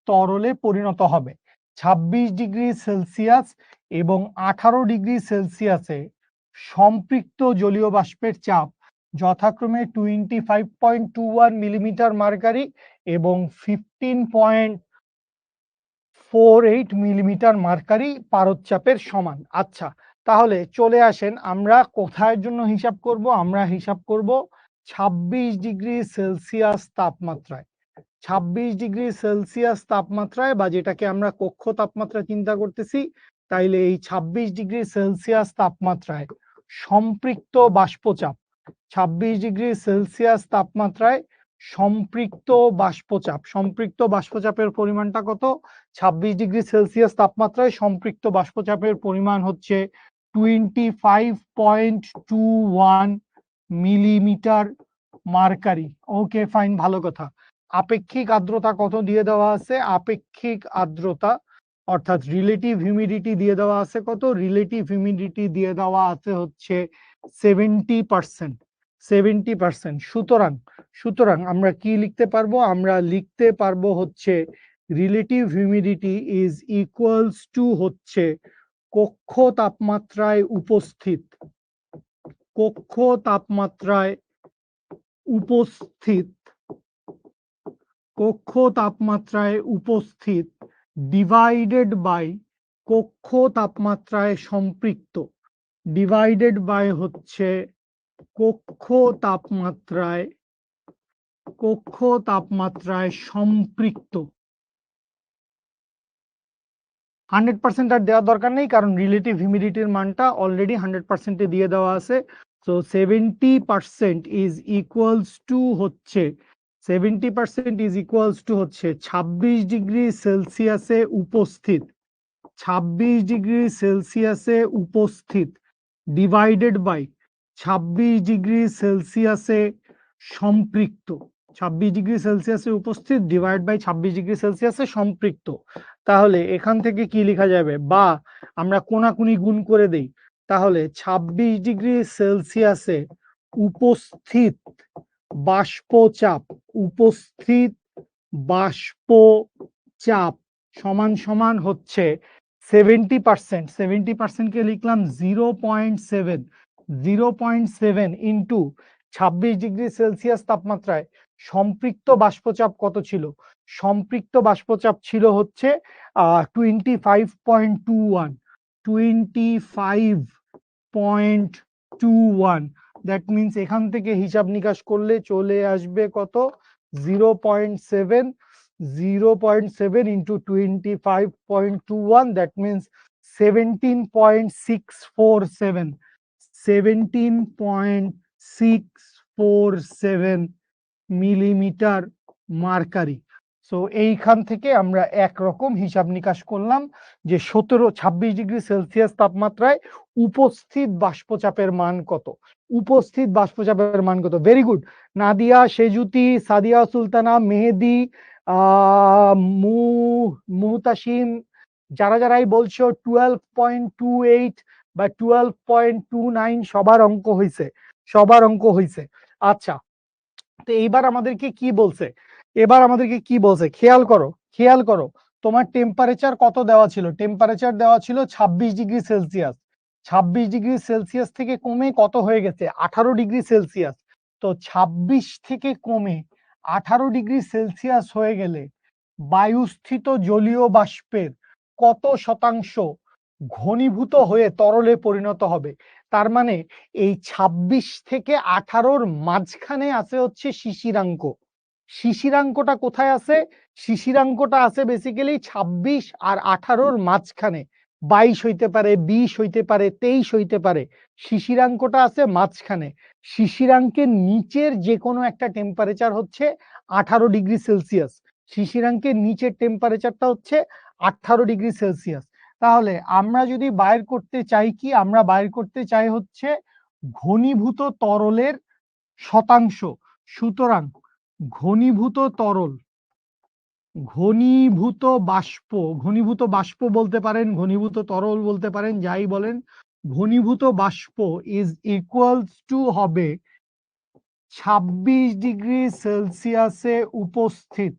তরলে পরিণত হবে? 26 ডিগ্রি সেলসিয়াস এবং 18 ডিগ্রি সেলসিয়াসে সম্পৃক্ত জলীয় বাষ্পের চাপ যথাক্রমে 25.21 মিলিমিটার মার্কারি এবং 15.48 মিলিমিটার মার্কারি পারদচাপের সমান। আচ্ছা, তাহলে চলে আসেন আমরা কোথায় জন্য হিসাব করব? আমরা হিসাব করব 26 ডিগ্রি সেলসিয়াস তাপমাত্রায়। 26 ডিগ্রি সেলসিয়াস তাপমাত্রায়, বা যেটাকে আমরা কক্ষ তাপমাত্রা চিন্তা করতেছি, তাইলে এই 26 ডিগ্রি সেলসিয়াস তাপমাত্রায় সম্পৃক্ত বাষ্পচাপ, 26 ডিগ্রি সেলসিয়াস তাপমাত্রায় সম্পৃক্ত বাষ্পচাপ, সম্পৃক্ত বাষ্পচাপের পরিমাণটা কত? 26 ডিগ্রি সেলসিয়াস তাপমাত্রায় সম্পৃক্ত বাষ্পচাপের পরিমাণ হচ্ছে 25.21 মিলিমিটার মার্কারি। ওকে ফাইন, ভালো কথা। আপেক্ষিক আর্দ্রতা কত দিয়ে দেওয়া আছে? আপেক্ষিক আর্দ্রতা অর্থাৎ রিলেটিভ হিউমিডিটি দিয়ে দেওয়া আছে কত? রিলেটিভ হিউমিডিটি দিয়ে দেওয়া আছে হচ্ছে 70%। 70%। সুতরাং আমরা কি লিখতে পারবো? আমরা লিখতে পারবো হচ্ছে relative humidity is equals to হচ্ছে কক্ষ তাপমাত্রায় উপস্থিত, কক্ষ তাপমাত্রায় উপস্থিত, কক্ষ তাপমাত্রায় উপস্থিত ডিভাইডেড বাই কক্ষ তাপমাত্রায় সম্পৃক্ত, ডিভাইডেড বাই হচ্ছে কক্ষ তাপমাত্রায় সম্পৃক্ত। 100% আর দেওয়ার দরকার নেই, কারণ রিলেটিভ হিউমিডিটির মানটা অলরেডি 100%-এ দিয়ে দেওয়া আছে। সো 70% ইজ ইকুয়ালস টু হচ্ছে 70% ইজ ইকুয়ালস টু হচ্ছে 26 ডিগ্রি সেলসিয়াসে উপস্থিত, 26 ডিগ্রি সেলসিয়াসে উপস্থিত ডিভাইডেড বাই 26 ডিগ্রি সেলসিয়াসে সম্পৃক্ত, 26 ডিগ্রি সেলসিয়াসে উপস্থিত ডিভাইড বাই 26 ডিগ্রি সেলসিয়াসে সম্পৃক্ত। তাহলে এখান থেকে কি লেখা যাবে? বা আমরা কোনাকুনি গুণ করে দেই, তাহলে 26 ডিগ্রি সেলসিয়াসে উপস্থিত বাষ্পচাপ, উপস্থিত বাষ্পচাপ সমান সমান হচ্ছে 70%, 70%-কে লিখলাম 0.7, 0.7 ইন্টু 26 ডিগ্রি সেলসিয়াস তাপমাত্রায় সম্পৃক্ত বাষ্পচাপ কত ছিল? সম্পৃক্ত বাষ্পচাপ ছিল হচ্ছে 25.21, 25.21। দ্যাট মিনস এখান থেকে হিসাব নিকাশ করলে চলে আসবে কত? 0.7, 0.7 into 25.21, that means 17.647, 17.647 millimetre mercury. So এইখান থেকে আমরা একরকম হিসাব নিকাশ করলাম যে 26 ডিগ্রি সেলসিয়াস তাপমাত্রায় উপস্থিত বাষ্পচাপের মান কত, উপস্থিত বাষ্পচাপের মান কত। ভেরি গুড নাদিয়া, সেজুতি, সাদিয়া সুলতানা, মেহেদি, মুহতাসিম, যারা যারাই বলছো 12.28 বা 12.29 সবার অঙ্ক হয়েছে, সবার অঙ্ক হয়েছে। আচ্ছা, তো এইবার আমাদেরকে কি বলছে? এবার আমাদেরকে কি বলছে খেয়াল করো, খেয়াল করো। তোমার টেম্পারেচার কত দেওয়া ছিল? টেম্পারেচার দেওয়া ছিল 26 ডিগ্রি সেলসিয়াস। 26 ডিগ্রি সেলসিয়াস থেকে কমে কত হয়ে গেছে? 18 ডিগ্রি সেলসিয়াস। তো 26 থেকে কমে 18 ডিগ্রি সেলসিয়াস হয়ে গেলে বায়ুস্থিত জলীয় বাষ্পের কত শতাংশ ঘনীভূত হয়ে তরলে পরিণত হবে? তার মানে এই 26 থেকে 18-র মাঝখানে আছে হচ্ছে শিশিরাঙ্ক। শিশিরাঙ্কটা কোথায় আছে? শিশিরাঙ্কটা আছে বেসিক্যালি 26 আর 18-র মাঝখানে। 22 হইতে পারে, 20 হইতে পারে, 23 হইতে পারে। শিশিরাঙ্কটা আছে মাঝখানে। শিশিরাঙ্কের নিচের যে কোনো একটা টেম্পারেচার হচ্ছে 18 ডিগ্রি সেলসিয়াস। শিশিরাঙ্কের নিচের টেম্পারেচারটা হচ্ছে 18 ডিগ্রি সেলসিয়াস। তাহলে আমরা যদি বাইর করতে চাই কি? আমরা বাইর করতে চাই হচ্ছে ঘনীভূত তরলের শতাংশ। সুতরাং ঘনীভূত তরল, ঘনীভূত বাষ্প, ঘনীভূত বাষ্প বলতে পারেন, ঘনীভূত তরল বলতে পারেন, যাই বলেন, ঘনীভূত বাষ্প ইজ ইকুয়ালস টু হবে 26 ডিগ্রি সেলসিয়াসে উপস্থিত,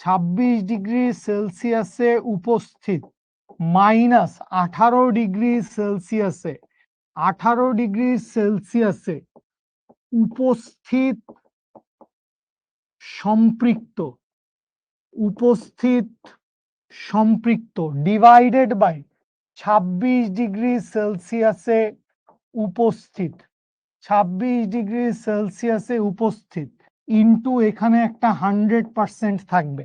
26 ডিগ্রি সেলসিয়াসে উপস্থিত মাইনাস 18 ডিগ্রি সেলসিয়াসে, 18 ডিগ্রি সেলসিয়াসে উপস্থিত সম্পৃক্ত, উপস্থিত সম্পৃক্ত ডিভাইডেড বাই 26 ডিগ্রি সেলসিয়াসে উপস্থিত, 26 ডিগ্রি সেলসিয়াসে উপস্থিত ইনটু এখানে একটা 100% থাকবে।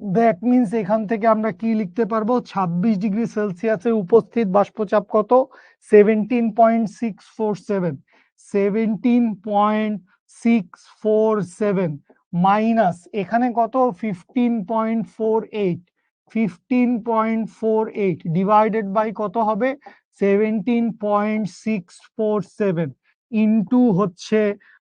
দ্যাট মিনস এখান থেকে আমরা কি লিখতে পারবো, 26 ডিগ্রি সেলসিয়াসে উপস্থিত বাষ্পচাপ কত, 17.647, 17.647 মাইনাস এখানে কত, 15.48, 15.48 ডিভাইডেড বাই কত হবে, 17.647 ইনটু হচ্ছে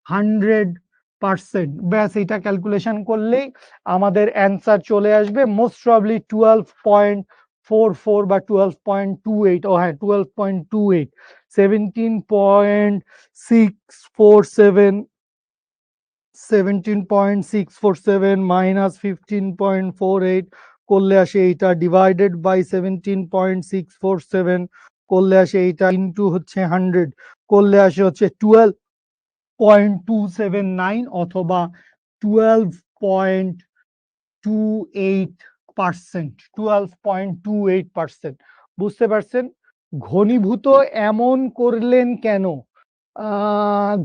100%। ব্যাস, এটা ক্যালকুলেশন করলেই আমাদের অ্যান্সার চলে আসবে মোস্ট প্রবাবলি 12.44 বা 12.28। ও হ্যাঁ, 12.28, 17.647, 17.647 মাইনাস 15.48 করলে আসে এইটা, ডিভাইডেড বাই 17.647 করলে আসে এইটা, ইনটু হচ্ছে 100 করলে আসে হচ্ছে 12.279 অথবা 12.28%, 12.28%। বুঝতে পারছেন? ঘনীভূত এমন করলেন কেন?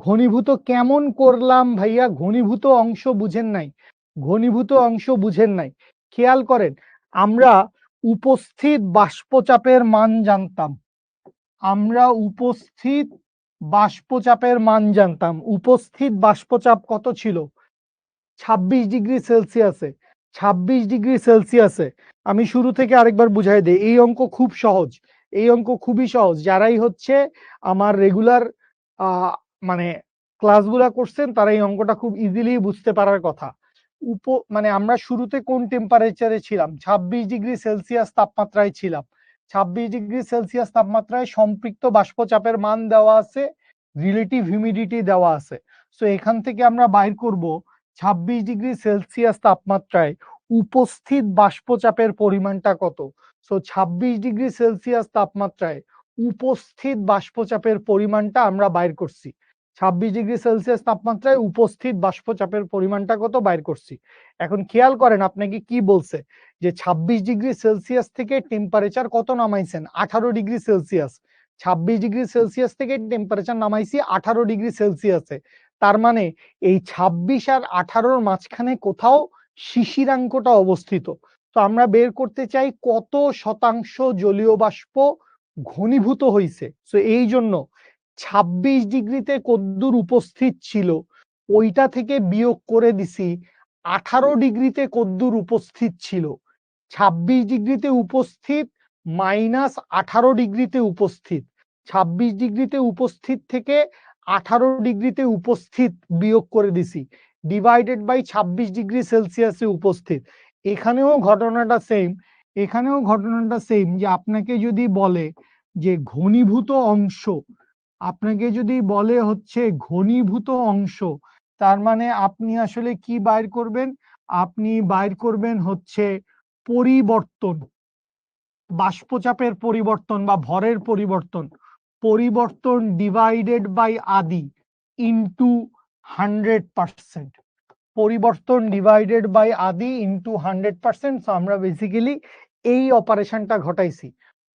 ঘনীভূত কেমন করলাম ভাইয়া? ঘনীভূত অংশ বুঝেন নাই, ঘনীভূত অংশ বুঝেন নাই। খেয়াল করেন, আমরা উপস্থিত বাষ্পচাপের মান জানতাম, আমরা উপস্থিত বাষ্পচাপের মান জানতাম। উপস্থিত বাষ্পচাপ কত ছিল? 26 ডিগ্রি সেলসিয়াসে। 26 ডিগ্রি সেলসিয়াসে আমি শুরু থেকে আরেকবার বুঝাই দিই, এই অঙ্ক খুব সহজ, এই অঙ্ক খুবই সহজ। যারাই হচ্ছে আমার রেগুলার মানে ক্লাসগুলা করছেন তারা এই অঙ্কটা খুব ইজিলি বুঝতে পারার কথা। মানে আমরা শুরুতে কোন টেম্পারেচারে ছিলাম, 26 ডিগ্রি সেলসিয়াস তাপমাত্রায় ছিলাম। 26 ডিগ্রি সেলসিয়াস তাপমাত্রায় সম্পৃক্ত বাষ্পচাপের মান দেওয়া আছে, রিলেটিভ হিউমিডিটি দেওয়া আছে। সো এখান থেকে আমরা বাইর করব 26 ডিগ্রি সেলসিয়াস তাপমাত্রায় উপস্থিত বাষ্পচাপের পরিমাণটা কত। সো 26 ডিগ্রি সেলসিয়াস তাপমাত্রায় উপস্থিত বাষ্পচাপের পরিমাণটা আমরা বাইর করছি। 26 ডিগ্রি সেলসিয়াস তাপমাত্রায় উপস্থিত বাষ্পচাপের পরিমাণটা কত বাইর করছি। এখন খেয়াল করেন আপনাকে কি বলছে, যে 26 ডিগ্রি সেলসিয়াস থেকে টেম্পারেচার কত নামাইছেন, 18 ডিগ্রি সেলসিয়াস। 26 ডিগ্রি সেলসিয়াস থেকে টেম্পারেচার নামাইছি 18 ডিগ্রি সেলসিয়াসে। তার মানে এই 26 আর 18-র মাঝখানে কোথাও শিশিরাঙ্কটা অবস্থিত। তো আমরা বের করতে চাই কত শতাংশ জলীয় বাষ্প ঘনীভূত হইছে। তো এই জন্য 26 ডিগ্রিতে কদ্দুর উপস্থিত ছিল ওইটা থেকে বিয়োগ করে দিছি 18 ডিগ্রিতে কদ্দুর উপস্থিত ছিল। 26 ডিগ্রিতে উপস্থিত মাইনাস 18 ডিগ্রিতে উপস্থিত, 26 ডিগ্রিতে উপস্থিত থেকে 18 ডিগ্রিতে উপস্থিত বিয়োগ করে দিছি, ডিভাইডেড বাই 26 ডিগ্রি সেলসিয়াসে উপস্থিত। এখানেও ঘটনাটা সেম, এখানেও ঘটনাটা সেম, যে আপনাকে যদি বলে যে ঘনীভূত অংশ, আপনাকে যদি বলে হচ্ছে ঘনীভূত অংশ, তার মানে আপনি আসলে কি বাইর করবেন, আপনি বাইর করবেন হচ্ছে পরিবর্তন, বাষ্পচাপের পরিবর্তন বা ভরের পরিবর্তন, পরিবর্তন ডিভাইডেড বাই আদি ইনটু 100%, পরিবর্তন ডিভাইডেড বাই আদি ইনটু 100%। আমরা বেসিক্যালি এই অপারেশনটা ঘটাইছি,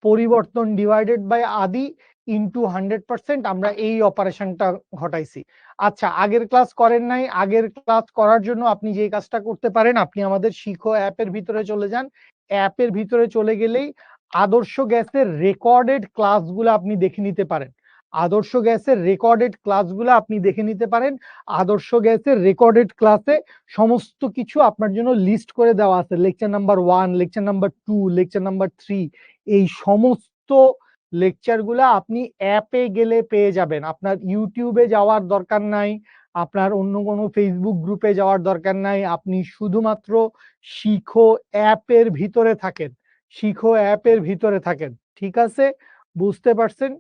পরিবর্তন ডিভাইডেড বাই আদি ইনটু 100%, আমরা এই অপারেশনটা ঘটাইছি। আচ্ছা, আগের ক্লাস করেন নাই, আগের ক্লাস করার জন্য আপনি যে কাজটা করতে পারেন, আপনি আমাদের শিখো অ্যাপের ভিতরে চলে যান। অ্যাপের ভিতরে চলে গেলেই আদর্শ গ্যাসের রেকর্ডেড ক্লাসগুলো আপনি দেখে নিতে পারেন, আদর্শ গ্যাসের রেকর্ডেড ক্লাসগুলো আপনি দেখে নিতে পারেন। আদর্শ গ্যাসের রেকর্ডেড ক্লাসে সমস্ত কিছু আপনার জন্য লিস্ট করে দেওয়া আছে, lecture number 1, lecture number 2, lecture number 3, এই সমস্ত লেকচারগুলো আপনি অ্যাপে গেলে পেয়ে যাবেন। আপনার ইউটিউবে যাওয়ার দরকার নাই, আপনার অন্য কোনো ফেসবুক গ্রুপে যাওয়ার দরকার নাই, আপনি শুধুমাত্র শিখো অ্যাপের ভিতরে থাকেন, শিখো অ্যাপের ভিতরে থাকেন। ঠিক আছে, বুঝতে পারছেন?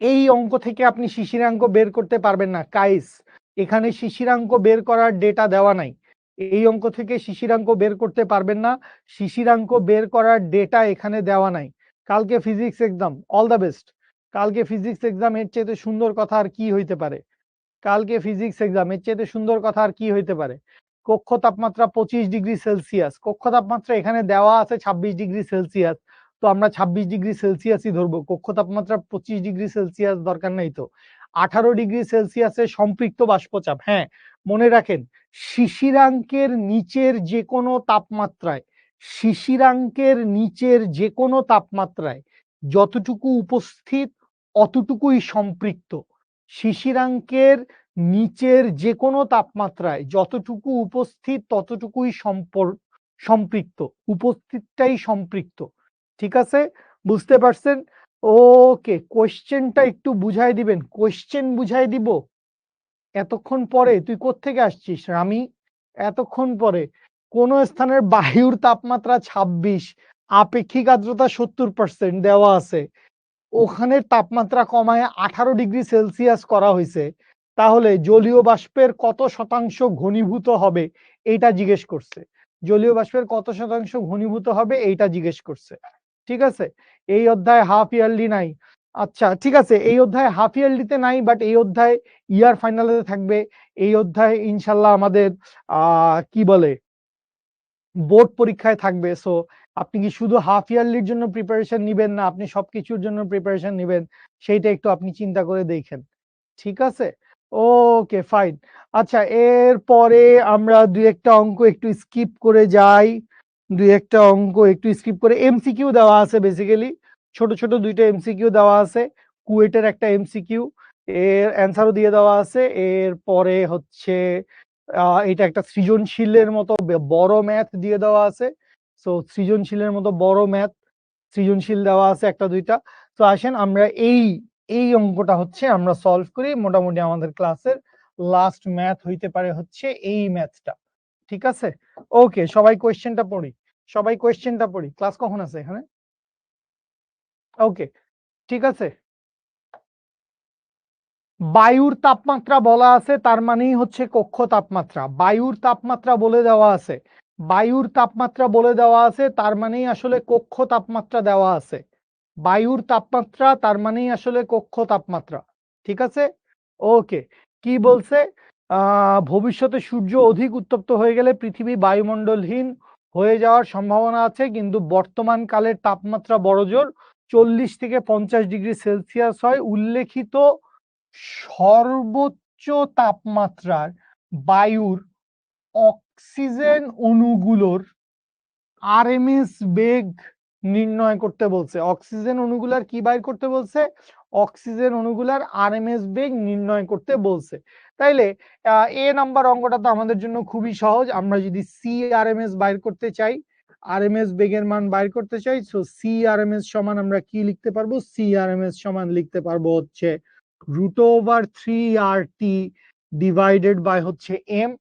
এই অঙ্ক থেকে আপনি শিশিরাঙ্ক বের করতে পারবেন না গাইস, এখানে শিশিরাঙ্ক বের করার ডেটা দেওয়া নাই। এই অঙ্ক থেকে শিশিরাঙ্ক বের করতে পারবেন না, শিশিরাঙ্ক বের করার ডেটা এখানে দেওয়া নাই। কালকে physics exam, all the best. কালকে ফিজিক্স এক্সাম, এর চেয়ে সুন্দর কথা আর কি হইতে পারে? কালকে ফিজিক্স এক্সাম, এর চেয়ে সুন্দর কথা আর কি হইতে পারে? কক্ষ তাপমাত্রা 25 ডিগ্রি সেলসিয়াস, কক্ষ তাপমাত্রা এখানে দেওয়া আছে 26 ডিগ্রি সেলসিয়াস, তো আমরা 26 ডিগ্রি সেলসিয়াসই ধরবো, কক্ষ তাপমাত্রা 25 ডিগ্রি সেলসিয়াস দরকার নাই তো। 18°C সম্পৃক্ত বাষ্পচাপ। হ্যাঁ, মনে রাখেন শিশিরাঙ্কের নিচের যে কোনো তাপমাত্রায়, শিশিরাঙ্কের নিচের যে কোনো তাপমাত্রায় যতটুকু উপস্থিত অতটুকুই সম্পৃক্ত। শিশিরাঙ্কের নিচের যে কোনো তাপমাত্রায় যতটুকু উপস্থিত ততটুকুই সম্পৃক্ত, উপস্থিতটাই সম্পৃক্ত। ঠিক আছে, বুঝতে পারছেন? ওকে, কোয়েশ্চেনটা একটু বুঝাই দিবেন। কোয়েশ্চেন বুঝাই দিব এতক্ষণ পরে? তুই কোত্থেকে আসছিস রামি? এতক্ষণ পরে কোন স্থানের বায়ুর তাপমাত্রা 26, আপেক্ষিক আর্দ্রতা 70% দেওয়া আছে, ওখানের তাপমাত্রা কমায় 18°C করা হয়েছে, তাহলে জলীয় বাষ্পের কত শতাংশ ঘনীভূত হবে এইটা জিজ্ঞেস করছে। জলীয় বাষ্পের কত শতাংশ ঘনীভূত হবে এইটা জিজ্ঞেস করছে। ঠিক আছে, এই অধ্যায় হাফ ইয়ারলি নাই। আচ্ছা ঠিক আছে, এই অধ্যায় হাফ ইয়ারলিতে নাই, বাট এই অধ্যায় ইয়ার ফাইনালে থাকবে। এই অধ্যায় ইনশাল্লাহ আমাদের কি বলে বোর্ড পরীক্ষায় থাকবে। সো আপনি কি শুধু হাফ ইয়ারলির জন্য প্রিপারেশন নিবেন না আপনি সবকিছুর জন্য প্রিপারেশন নিবেন, সেইটা একটু আপনি চিন্তা করে দেখেন। ঠিক আছে, ওকে ফাইন। আচ্ছা, এরপরে আমরা দুই একটা অঙ্ক একটু স্কিপ করে যাই। দুই একটা অঙ্ক একটু স্কিপ করে, এমসিকিউ দেওয়া আছে বেসিক্যালি, ছোট ছোট দুইটা এমসিকিউ দেওয়া আছে। কুয়েটের একটা এমসিকিউ, এর অ্যান্সারও দিয়ে দেওয়া আছে। এরপরে হচ্ছে এটা একটা সৃজনশীলের মতো বড় ম্যাথ দিয়ে দেওয়া আছে। সো সৃজনশীলের মতো বড় ম্যাথ সৃজনশীল দেওয়া আছে একটা দুইটা। তো আসেন আমরা এই অঙ্কটা হচ্ছে আমরা সলভ করি। মোটামুটি আমাদের ক্লাসের লাস্ট ম্যাথ হইতে পারে হচ্ছে এই ম্যাথটা। ঠিক আছে, ওকে, সবাই কোয়েশ্চেনটা পড়ি, সবাই কোয়েশ্চেনটা পড়ি। ক্লাস কখন আছে এখানে? ওকে, ঠিক আছে। বায়ুর তাপমাত্রা বলা আছে, তার মানেই হচ্ছে কক্ষ তাপমাত্রা। বায়ুর তাপমাত্রা বলে দেওয়া আছে, বায়ুর তাপমাত্রা বলে দেওয়া আছে, তার মানেই আসলে কক্ষ তাপমাত্রা দেওয়া আছে। বায়ুর তাপমাত্রা তার মানেই আসলে কক্ষ তাপমাত্রা। ঠিক আছে, ওকে। কি বলছে? ভবিষ্যতে সূর্য অধিক উত্তপ্ত হয়ে গেলে পৃথিবী বায়ুমণ্ডলহীন হয়ে যাওয়ার সম্ভাবনা আছে, কিন্তু বর্তমান কালের তাপমাত্রা বড়জোর 40 থেকে 50 ডিগ্রি সেলসিয়াস হয়। উল্লেখিত সর্বোচ্চ তাপমাত্রার বায়ুর অক্সিজেন অণুগুলোর আরএমএস বেগ নির্ণয় করতে বলছে। অক্সিজেন অণুগুলার কি বাইর করতে বলছে? অক্সিজেন অণুগুলার আরএমএস বেগ নির্ণয় করতে বলছে। তাইলে এ নাম্বার অঙ্কটা তো আমাদের জন্য খুবই সহজ। আমরা যদি সি আরএমএস বাইর করতে চাই, আরএমএস বেগের মান বাইর করতে চাই, সো সি আরএমএস সমান আমরা কি লিখতে পারবো? সি আরএমএস সমান লিখতে পারবো হচ্ছে √3RT ডিভাইডেড বাই হচ্ছে এম।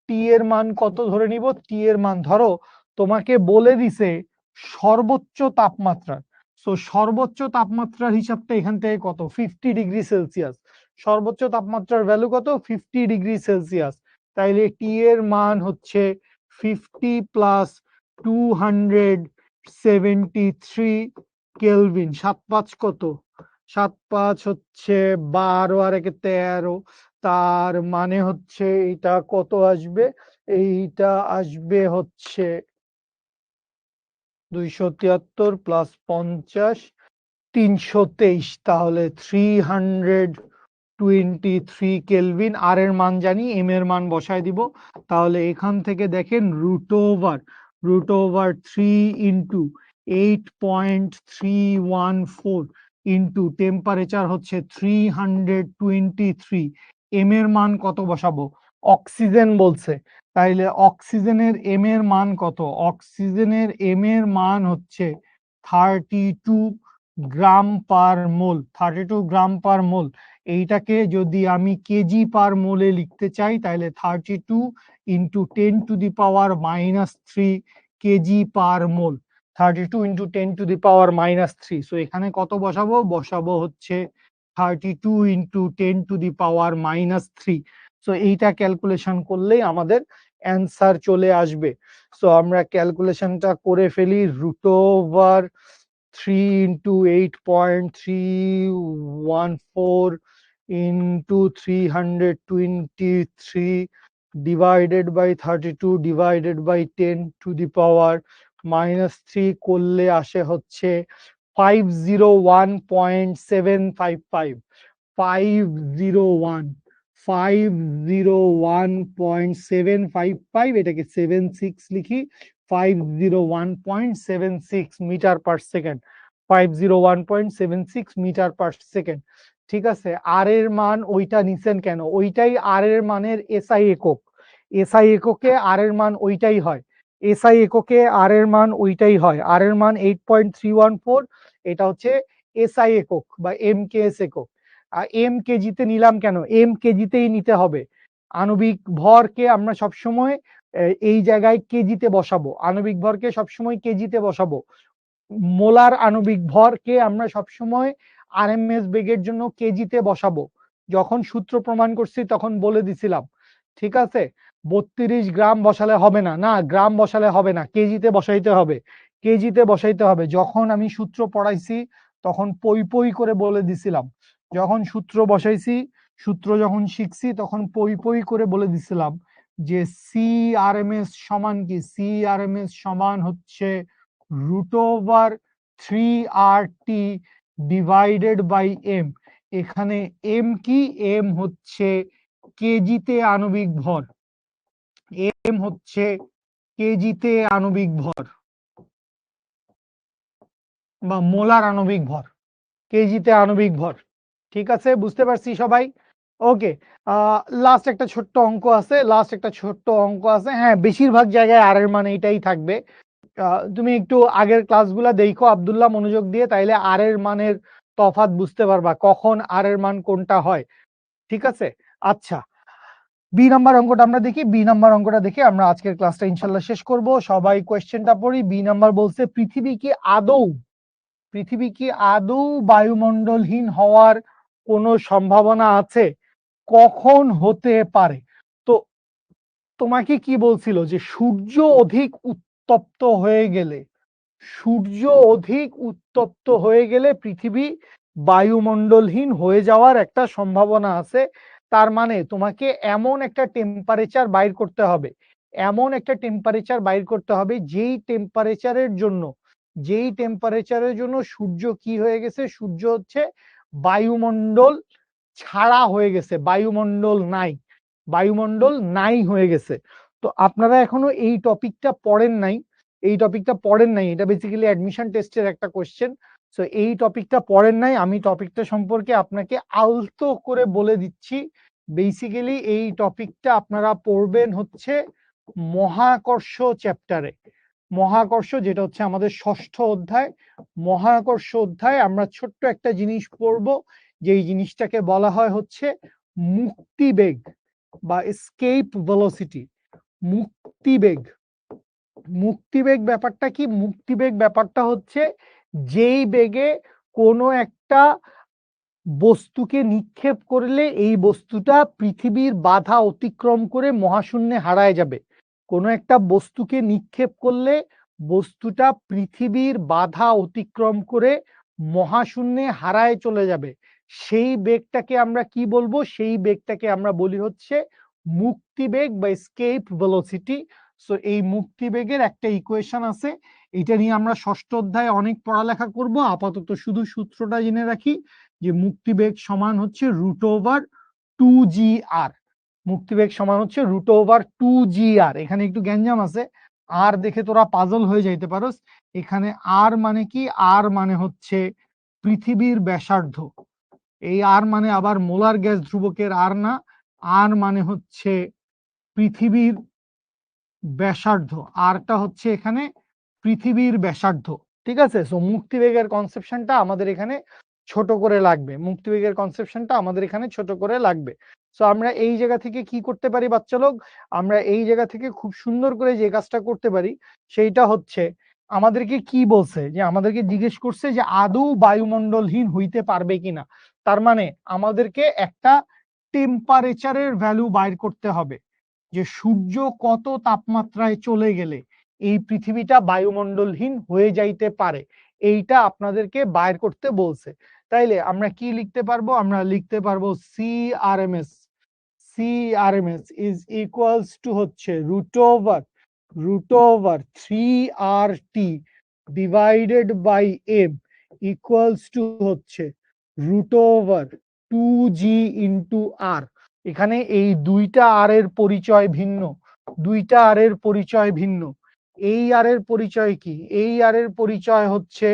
টি এর মান কত ধরে নিব? টি এর মান ধরো তোমাকে বলে দিছে সর্বোচ্চ তাপমাত্রা, সো সর্বোচ্চ তাপমাত্রার হিসাবটা এখান থেকে কত? 50°C। সর্বোচ্চ তাপমাত্রার ভ্যালু কত? 50°C। তাইলে টি এর মান হচ্ছে 50 প্লাস 273 কেলভিন। 7×5 কত? 7×5 হচ্ছে 12 আর 1 13। তার মানে হচ্ছে এটা কত আসবে? এইটা আসবে হচ্ছে 273 প্লাস 50 323। তাহলে 323 কেলভিন। আর এর মান জানি, এম এর মান বসায় দিব। তাহলে এখান থেকে দেখেন √3 ইন্টু 8.314 ইন্টু টেম্পারেচার হচ্ছে 323। এম এর মান কত বসাবো? অক্সিজেন বলছে, তাইলে অক্সিজেনের এম এর মান কত? অক্সিজেনের এম এর মান হচ্ছে 32 গ্রাম পার মোল। 32 গ্রাম পার মোল। এইটাকে যদি আমি কেজি পার মোলে লিখতে চাই, তাহলে 32 ইন্টু 10⁻³ কেজি পার মোল। 32 ইন্টু 10⁻³। সো এখানে কত বসাবো? বসাবো হচ্ছে 32 ইন্টু 10⁻³ সো এইটা ক্যালকুলেশন করলেই আমাদের অ্যান্সার চলে আসবে। সো আমরা ক্যালকুলেশনটা করে ফেলি। √3 into 8.314 into 323 divided by 32 divided by 10⁻³ করলে আসে হচ্ছে 501.755। 501.755, এটাকে 76 লিখি, 501.76 metre per second, 501.76 metre per second. ঠিক আছে, আর এর মান ওইটা নিছেন কেন? ওইটাই আর এর মানের এসআই একক। এসআই এককে আর এর মান ওইটাই হয়, এসআই এককে আর এর মান ওইটাই হয়। আর এর মান 8.314, এটা হচ্ছে এসআই একক বা এমকেএস একক। এম কেজিতে নিলাম কেন? এম কেজিতেই নিতে হবে। আণবিক ভরকে আমরা সবসময় এই জায়গায় কেজিতে বসাবো, আণবিক ভরকে সবসময় কেজিতে বসাবো। মোলার আণবিক ভরকে আমরা সবসময় আরএমএস বেগের জন্য কেজিতে বসাবো। যখন সূত্র প্রমাণ করছি তখন বলে দিছিলাম, ঠিক আছে? 32 গ্রাম বসালে হবে না, না গ্রাম বসালে হবে না, কেজিতে বসাইতে হবে, কেজিতে বসাইতে হবে। যখন আমি সূত্র পড়াইছি তখন পই পই করে বলে দিছিলাম, যখন সূত্র বসাইছি, সূত্র যখন শিখছি তখন পই পই করে বলে দিছিলাম যে সিআরএমএস সমান কি? সিআরএমএস সমান হচ্ছে √3RT ডিভাইডেড বাই এম। এখানে এম কি? এম হচ্ছে কেজিতে আণবিক ভর, এম হচ্ছে কেজিতে আণবিক ভর বা মোলার আণবিক ভর, কেজিতে আণবিক ভর। ঠিক আছে, বুঝতে পারছি সবাই? ওকে, লাস্ট একটা ছোট্ট অঙ্ক আছে, লাস্ট একটা ছোট্ট অঙ্ক আছে। হ্যাঁ, বেশিরভাগ জায়গায় আর এর মান এটাই থাকবে। তুমি একটু আগের ক্লাসগুলা দেখো আব্দুল্লাহ মনোযোগ দিয়ে, তাইলে আর এর মানের তফাৎ বুঝতে পারবা, কখন আর এর মান কোনটা হয়। ঠিক আছে, আচ্ছা, বি নাম্বার অঙ্কটা আমরা দেখি। বি নাম্বার অঙ্কটা দেখে আমরা আজকের ক্লাসটা ইনশাল্লাহ শেষ করব। সবাই কোয়েশ্চেনটা পড়ি। বি নাম্বার বলছে, পৃথিবী কি আদৌ বায়ুমণ্ডলহীন হওয়ার কোনো সম্ভাবনা আছে? কখন হতে পারে? তো তোমাকে কি বলছিল যে সূর্য অধিক উত্তপ্ত হয়ে গেলে, সূর্য অধিক উত্তপ্ত হয়ে গেলে পৃথিবী বায়ুমণ্ডলহীন হয়ে যাওয়ার একটা সম্ভাবনা আছে। তার মানে তোমাকে এমন একটা টেম্পারেচার বাইর করতে হবে, এমন একটা টেম্পারেচার বাইর করতে হবে যেই টেম্পারেচারের জন্য, যেই টেম্পারেচারের জন্য সূর্য কি হয়ে গেছে? সূর্য হচ্ছে বায়ুমণ্ডল ছাড়া হয়ে গেছে, বায়ুমণ্ডল নাই, বায়ুমণ্ডল নাই হয়ে গেছে। তো আপনারা এখনো এই টপিকটা পড়েন নাই, এই টপিকটা পড়েন নাই, এটা বেসিক্যালি অ্যাডমিশন টেস্টের একটা কোশ্চেন। সো এই টপিকটা পড়েন নাই, আমি টপিকটা সম্পর্কে আপনাকে আলতো করে বলে দিচ্ছি। বেসিক্যালি এই টপিকটা আপনারা পড়বেন হচ্ছে মহাকর্ষ চ্যাপ্টারে, মহাকর্ষ যেটা হচ্ছে আমাদের ষষ্ঠ অধ্যায়। মহাকর্ষ অধ্যায় আমরা ছোট্ট একটা জিনিস পড়বো, যেই জিনিসটাকে বলা হয় হচ্ছে মুক্তিবেগ বা এসকেপ ভেলোসিটি। মুক্তিবেগ, মুক্তিবেগ ব্যাপারটা কি? মুক্তিবেগ ব্যাপারটা হচ্ছে যেই বেগে কোনো একটা বস্তুকে নিক্ষেপ করলে এই বস্তুটা পৃথিবীর বাধা অতিক্রম করে মহাশূন্যে হারায় যাবে। কোনো একটা বস্তুকে নিক্ষেপ করলে বস্তুটা পৃথিবীর বাধা অতিক্রম করে মহাশূন্যে হারায় চলে যাবে। সেই বেগটাকে আমরা কি বলবো? সেই বেগটাকে আমরা বলি হচ্ছে মুক্তিবেগ বা এসকেপ ভেলোসিটি। সো এই মুক্তিবেগের একটা ইকুয়েশন আছে, এটা নিয়ে আমরা ষষ্ঠ অধ্যায়ে অনেক পড়ালেখা করব। আপাতত শুধু সূত্রটা জেনে রাখি যে মুক্তিবেগ সমান হচ্ছে √2GR। মুক্তিবেগ সমান হচ্ছে √2GR। এখানে একটু গ্যাঞ্জাম আছে, আর দেখে তোরা পাজল হয়ে যাইতে পারোস। এখানে আর মানে কি? আর মানে হচ্ছে পৃথিবীর ব্যাসার্ধ। এই আর মানে আবার মোলার গ্যাস ধ্রুবকের আর না, আর মানে হচ্ছে পৃথিবীর ব্যাসার্ধ, আরটা হচ্ছে এখানে পৃথিবীর ব্যাসার্ধ। ঠিক আছে, সো মুক্তিবেগের কনসেপশনটা আমাদের এখানে ছোট করে লাগবে, মুক্তিবেগের কনসেপশনটা আমাদের এখানে ছোট করে লাগবে। সো আমরা এই জায়গা থেকে কি করতে পারি বাচ্চা লোক? আমরা এই জায়গা থেকে খুব সুন্দর করে যে কাজটা করতে পারি সেইটা হচ্ছে, আমাদেরকে কি বলছে? যে আমাদেরকে জিজ্ঞেস করছে যে আদৌ বায়ুমণ্ডলহীন হইতে পারবে কিনা। তার মানে আমাদেরকে একটা টেম্পারেচারের ভ্যালু বাইর করতে হবে, যে সূর্য কত তাপমাত্রায় চলে গেলে এই পৃথিবীটা বায়ুমণ্ডলহীন হয়ে যাইতে পারে, এইটা আপনাদেরকে বাইর করতে বলছে। তাইলে আমরা কি লিখতে পারবো? আমরা লিখতে পারবো CRMS, CRMS is equals to হচ্ছে √3RT divided by m equals to হচ্ছে √3 2g ইন্টু আর। এখানে এই দুইটা আর এর পরিচয় ভিন্ন, দুইটা আর এর পরিচয় ভিন্ন। এই আর এর পরিচয় কি? এই আর এর পরিচয় হচ্ছে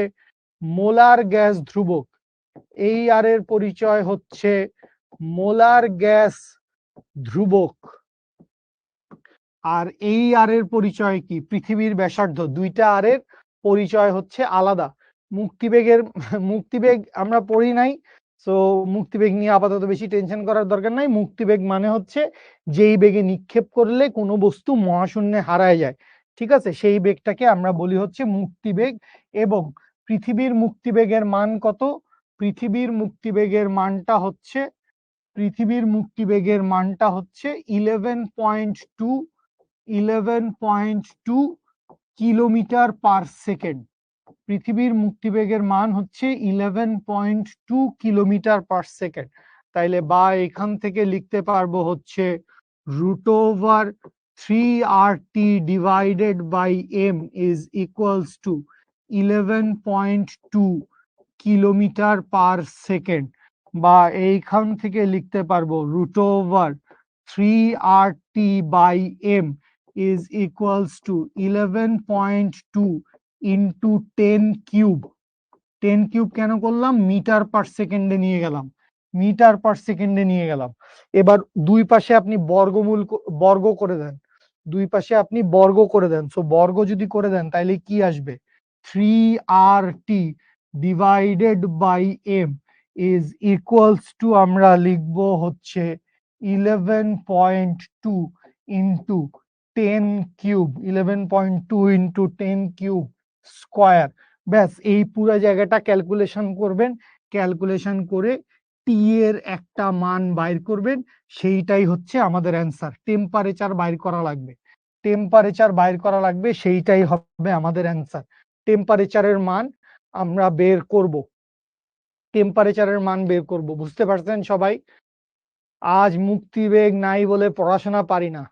মোলার গ্যাস ধ্রুবক। এই আর এর পরিচয় হচ্ছে মোলার গ্যাস ধ্রুবক। আর এই আর এর পরিচয় কি? পৃথিবীর ব্যাসার্ধ। দুইটা আর এর পরিচয় হচ্ছে আলাদা। মুক্তিবেগ আমরা পড়ি নাই, তো মুক্তিবেগ নিয়ে আপাতত বেশি টেনশন করার দরকার নাই। মুক্তিবেগ মানে হচ্ছে যেই বেগে নিক্ষেপ করলে কোনো বস্তু মহাশূন্যে হারায় যায়, ঠিক আছে, সেই বেগটাকে আমরা বলি হচ্ছে মুক্তিবেগ। এবং পৃথিবীর মুক্তিবেগের মান কত? পৃথিবীর মুক্তিবেগের মানটা হচ্ছে 11.2 কিলোমিটার পার সেকেন্ড। পৃথিবীর মুক্তিবেগের মান হচ্ছে 11.2 কিলোমিটার পার সেকেন্ড। তাইলে বা এখান থেকে লিখতে পারবো হচ্ছে √3RT divided by m is equals to 11.2 kilometre per second. বা এইখান থেকে লিখতে পারবো √3RT বাই m is equals to 11.2 into 10 cube. 10 cube কেন করলাম? মিটার পার সেকেন্ডে নিয়ে গেলাম, মিটার পার সেকেন্ডে নিয়ে গেলাম। এবার দুই পাশে আপনি বর্গ করে দেন, দুই পাশে আপনি বর্গ করে দেন। সো বর্গ যদি করে দেন তাহলে কি আসবে? 3RT divided by m is equals to আমরা লিখবো হচ্ছে 11.2 into 10 cube, 11.2 into 10 cube square. ব্যাস এই পুরো জায়গাটা ক্যালকুলেশন করবেন, ক্যালকুলেশন করে টি এর একটা মান বাইর করবেন, সেইটাই হচ্ছে আমাদের অ্যান্সার। টেম্পারেচার বাইর করা লাগবে, টেম্পারেচার বাইর করা লাগবে, সেইটাই হবে আমাদের অ্যান্সার। টেম্পারেচারের মান আমরা বের করব, টেম্পারেচারের মান বের করব। বুঝতে পারছেন সবাই? আজ মুক্তিবেগ নাই বলে পড়াশোনা পারি না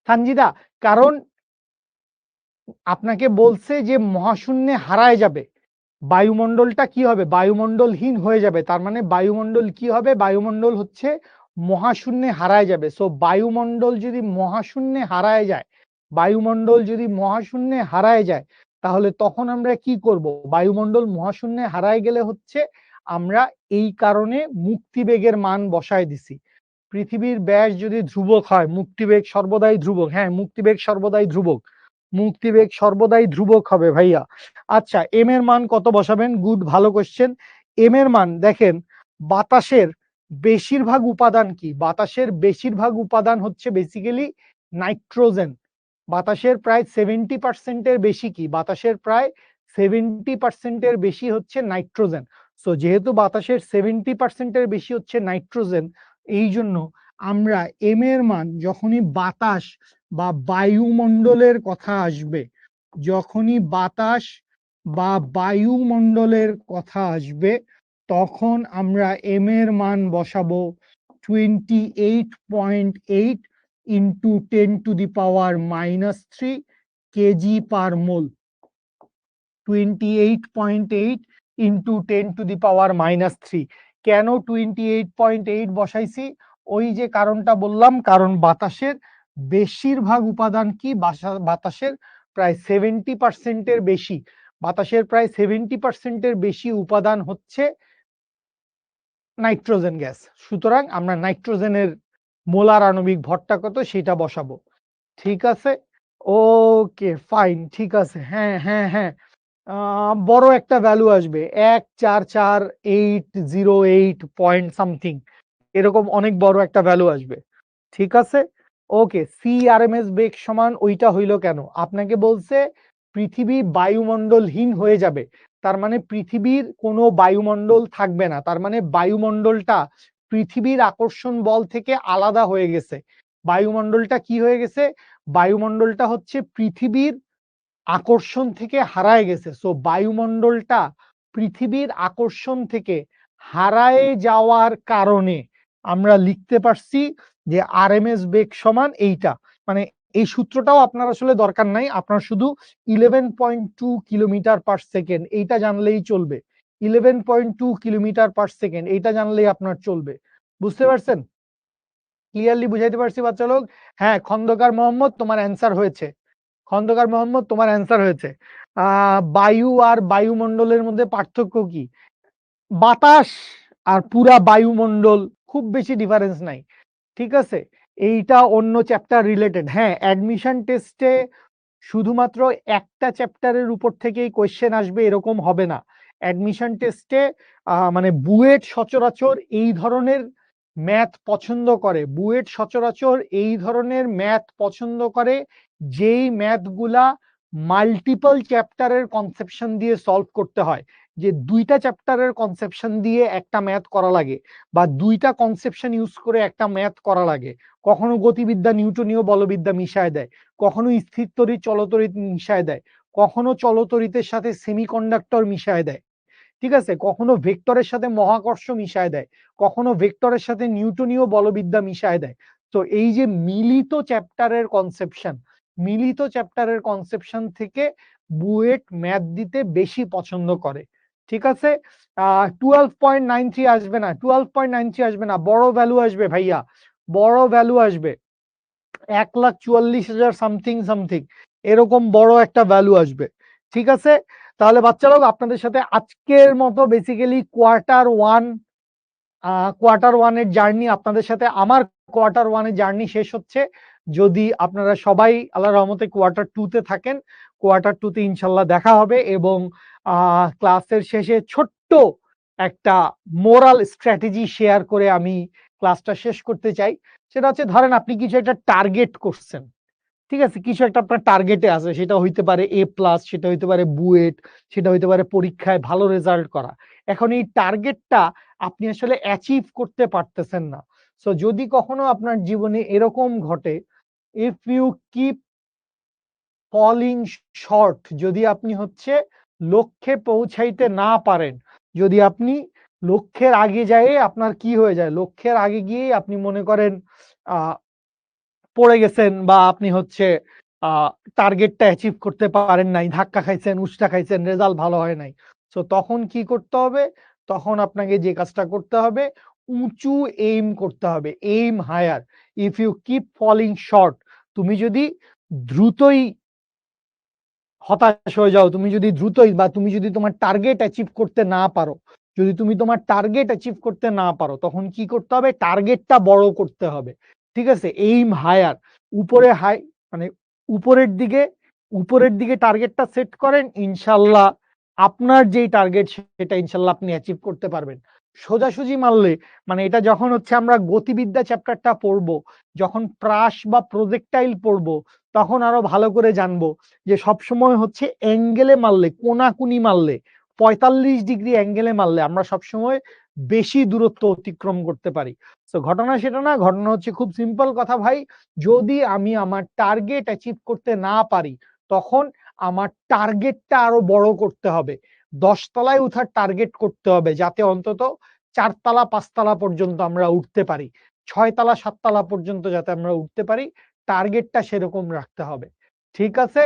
সানজিদা, কারণ আপনাকে বলছে যে মহাশূন্যে হারায় যাবে, বায়ুমণ্ডলটা কি হবে? বায়ুমণ্ডলহীন হয়ে যাবে। তার মানে বায়ুমণ্ডল কি হবে? বায়ুমণ্ডল হচ্ছে মহাশূন্যে হারায় যাবে। সো বায়ুমণ্ডল যদি মহাশূন্যে হারায় যায়, বায়ুমণ্ডল যদি মহাশূন্যে হারায় যায়, তাহলে তখন আমরা কি করব? বায়ুমণ্ডল মহাশূন্যে হারায় গেলে হচ্ছে আমরা এই কারণে মুক্তিবেগের মান বসায় দিছি। পৃথিবীর ব্যাস যদি ধ্রুবক হয়, মুক্তিবেগ সর্বদাই ধ্রুবক। হ্যাঁ, মুক্তিবেগ সর্বদাই ধ্রুবক, মুক্তিবেগ সর্বদাই ধ্রুবক হবে ভাইয়া। আচ্ছা, এম এর মান কত বসাবেন? গুড, ভালো কোশ্চেন। এম এর মান দেখেন, বাতাসের বেশিরভাগ উপাদান কি? বাতাসের বেশিরভাগ উপাদান হচ্ছে বেসিক্যালি নাইট্রোজেন। বাতাসের প্রায় 70% বেশি কি? বাতাসের প্রায় 70% বেশি হচ্ছে নাইট্রোজেন। সো যেহেতু বাতাসের 70% বেশি হচ্ছে নাইট্রোজেন, এই জন্য আমরা এম এর মান যখনই বাতাস বা বায়ুমণ্ডলের কথা আসবে, যখনই বাতাস বা বায়ুমণ্ডলের কথা আসবে, তখন আমরা এম এর মান বসাবো 28.8 ইন্টু 10⁻³ কেজি পার মোল। 28.8 ইন্টু 10⁻³ কেন 28.8 বসাইছি? ওই যে কারণটা বললাম, কারণ বাতাসের বেশিরভাগ উপাদান কি? বাতাসের প্রায় 70% বেশি, বাতাসের প্রায় 70% বেশি উপাদান হচ্ছে নাইট্রোজেন গ্যাস। সুতরাং আমরা নাইট্রোজেনের মোলার আণবিক ভরটা কত সেটা বসাবো। ঠিক আছে, ওকে ফাইন, ঠিক আছে। হ্যাঁ হ্যাঁ হ্যাঁ, বড় একটা ভ্যালু আসবে, 144,808 পয়েন্ট সামথিং, এরকম অনেক বড় একটা ভ্যালু আসবে। ঠিক আছে, ওকে। CRMS বেগ সমান ওইটা হইল কেন? আপনাকে বলছে পৃথিবী বায়ুমণ্ডলহীন হয়ে যাবে, তার মানে পৃথিবীর কোনো বায়ুমণ্ডল থাকবে না, তার মানে বায়ুমণ্ডলটা পৃথিবীর আকর্ষণ বল থেকে আলাদা হয়ে গেছে। বায়ুমণ্ডলটা কি হয়ে গেছে? বায়ুমণ্ডলটা হচ্ছে পৃথিবীর আকর্ষণ থেকে হারায় গেছে। সো বায়ুমণ্ডলটা পৃথিবীর আকর্ষণ থেকে হারায় যাওয়ার কারণে আমরা লিখতে পারছি যে আরএমএস বেগ সমান এইটা। মানে এই সূত্রটাও আপনার আসলে দরকার নাই, আপনার শুধু 11.2 কিলোমিটার পার সেকেন্ড এইটা জানলেই চলবে। 11.2 কিলোমিটার পার সেকেন্ড, এইটা জানলেই আপনার চলবে। বুঝতে পারছেন? ক্লিয়ারলি বুঝাইতে পারছি বাচ্চা লোক? হ্যাঁ, খন্দকার মোহাম্মদ তোমার অ্যান্সার হয়েছে। খন্দকার মোহাম্মদ তোমার অ্যান্সার হয়েছে। বায়ু আর বায়ুমণ্ডলের মধ্যে পার্থক্য কি? বাতাস আর পুরা বায়ুমণ্ডল খুব বেশি ডিফারেন্স নাই। ঠিক আছে? এইটা অন্য চ্যাপ্টার রিলেটেড। হ্যাঁ, অ্যাডমিশন টেস্টে শুধুমাত্র একটা চ্যাপ্টারের উপর থেকেই কোয়েশ্চেন আসবে এরকম হবে না। অ্যাডমিশন টেস্টে মানে বুয়েট সচরাচর এই ধরনের ম্যাথ পছন্দ করে। বুয়েট সচরাচর এই ধরনের ম্যাথ পছন্দ করে যেই ম্যাথগুলা মাল্টিপল চ্যাপ্টারের কনসেপশন দিয়ে সলভ করতে হয়। যে দুইটা চ্যাপ্টারের কনসেপশন দিয়ে একটা ম্যাথ করা লাগে বা দুইটা কনসেপশন ইউজ করে একটা ম্যাথ করা লাগে। কখনো গতিবিদ্যা নিউটনীয় বলবিদ্যা মিশায় দেয়, কখনো স্থির তড়িৎ চলতড়িৎ মিশায় দেয়, কখনো চলতড়িতের সাথে সেমিকন্ডাক্টর মিশায় দেয়। ঠিক আছে? কখনো ভেক্টরের সাথে মহাকর্ষ মিশায় দেয়, কখনো ভেক্টরের সাথে নিউটনীয় বলবিদ্যা মিশায় দেয়। তো এই যে মিলিত চ্যাপ্টারের কনসেপশন থেকে বুয়েট ম্যাথ দিতে বেশি পছন্দ করে। ঠিক আছে? 12.93 আসবে না, 12.93 আসবে না, বড় ভ্যালু আসবে ভাইয়া, বড় ভ্যালু আসবে। 1,44,000 সামথিং সামথিং এরকম বড় একটা ভ্যালু আসবে। ঠিক আছে? তাহলে বাচ্চারা আপনাদের সাথে আজকের মতো বেসিক্যালি কোয়ার্টার ওয়ানের জার্নি, আপনাদের সাথে আমার কোয়ার্টার ওয়ানের জার্নি শেষ হচ্ছে। যদি আপনারা সবাই আল্লাহর রহমতে কোয়ার্টার টু তে থাকেন, কোয়ার্টার টু তে ইনশাল্লাহ দেখা হবে। এবং ক্লাসের শেষে ছোট্ট একটা মোরাল স্ট্র্যাটেজি শেয়ার করে আমি ক্লাসটা শেষ করতে চাই। সেটা হচ্ছে, ধরেন আপনি কিছু একটা টার্গেট করছেন, ঠিক আছে? কিছু একটা আপনার টার্গেটে আছে, সেটা হইতে পারে A+, সেটা হইতে পারে বুয়েট, সেটা হইতে পারে পরীক্ষায় ভালো রেজাল্ট করা। এখন এই টার্গেটটা আপনি আসলে অ্যাচিভ করতে পারতেছেন না। সো যদি কখনো আপনার জীবনে এরকম ঘটে, if you keep falling short, যদি আপনি হচ্ছে লক্ষ্যে পৌঁছাইতে না পারেন, যদি আপনি লক্ষ্যের আগে যায় আপনার কি হয়ে যায়, লক্ষ্যের আগে গিয়ে আপনি মনে করেন পড়ে গেছেন, বা আপনি হচ্ছে টার্গেটটা অ্যাচিভ করতে পারেন নাই, ধাক্কা খাইছেন, উষ্টা খাইছেন, রেজাল্ট ভালো হয় নাই। সো তখন কি করতে হবে? তখন আপনাকে যে কাজটা করতে হবে, উঁচু এইম করতে হবে, aim higher. If you keep falling short, তুমি যদি দ্রুতই হতাশ হয়ে যাও, তুমি যদি দ্রুতই বা তুমি যদি তোমার টার্গেট অ্যাচিভ করতে না পারো, যদি তুমি তোমার টার্গেট অ্যাচিভ করতে না পারো, তখন কি করতে হবে? টার্গেটটা বড় করতে হবে। ঠিক আছে? এইম হায়ার, উপরে হাই, মানে উপরের দিকে, উপরের দিকে টার্গেটটা সেট করেন, ইনশাল্লাহ আপনার যেই টার্গেট সেটা ইনশাল্লাহ আপনি অ্যাচিভ করতে পারবেন। সোজাসুজি মারলে, মানে এটা যখন হচ্ছে আমরা গতিবিদ্যা চ্যাপ্টারটা পড়বো, যখন প্রাস বা প্রজেক্টাইল পড়বো, তখন আরো ভালো করে জানবো যে সবসময় হচ্ছে অ্যাঙ্গেলে মারলে, কোনাকুনি মারলে, 45 ডিগ্রি অ্যাঙ্গেলে মারলে আমরা সবসময় বেশি দূরত্ব অতিক্রম করতে পারি। তো ঘটনা সেটা না, ঘটনা হচ্ছে খুব সিম্পল কথা ভাই, যদি আমি আমার টার্গেট অ্যাচিভ করতে না পারি, তখন আমার টার্গেটটা আরো বড় করতে হবে। 10 তলায় উঠার টার্গেট করতে হবে, যাতে অন্তত 4 তলা 5 তলা পর্যন্ত আমরা উঠতে পারি, 6 তলা 7 তলা পর্যন্ত যাতে আমরা উঠতে পারি, টার্গেটটা সেরকম রাখতে হবে। ঠিক আছে?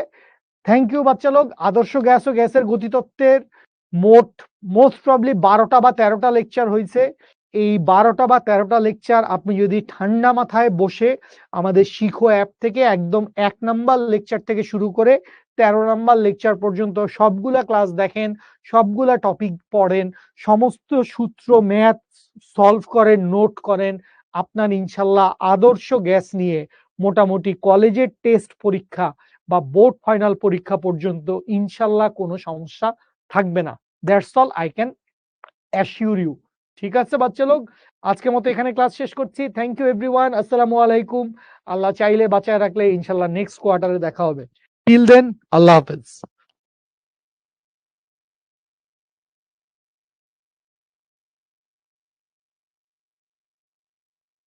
থ্যাংক ইউ বাচ্চা লোক। আদর্শ গ্যাস ও গ্যাসের গতিতত্ত্বের মোস্ট প্রবলি 12টা বা 13টা লেকচার হয়েছে। এই 12টা বা 13টা লেকচার আপনি যদি ঠান্ডা মাথায় বসে আমাদের শিখো অ্যাপ থেকে একদম 1 নাম্বার লেকচার থেকে শুরু করে 13 নাম্বার লেকচার পর্যন্ত সবগুলা ক্লাস দেখেন, সবগুলা টপিক পড়েন, সমস্ত সূত্র ম্যাথ সলভ করেন, নোট করেন, আপনার ইনশাল্লাহ আদর্শ গ্যাস নিয়ে মোটামুটি কলেজের টেস্ট পরীক্ষা বা বোর্ড ফাইনাল পরীক্ষা পর্যন্ত ইনশাল্লাহ কোনো সমস্যা থাকবে না। That's all I can assure you. ঠিক আছে বাচ্চা লোক, আজকের মতো এখানে ক্লাস শেষ করছি। থ্যাংক ইউ এভরিওয়ান, আসসালামু আলাইকুম। আল্লাহ চাইলে বাঁচায় রাখলে ইনশাল্লাহ নেক্সট কোয়ার্টারে দেখা হবে। টিল দেন, আল্লাহ হাফেজ।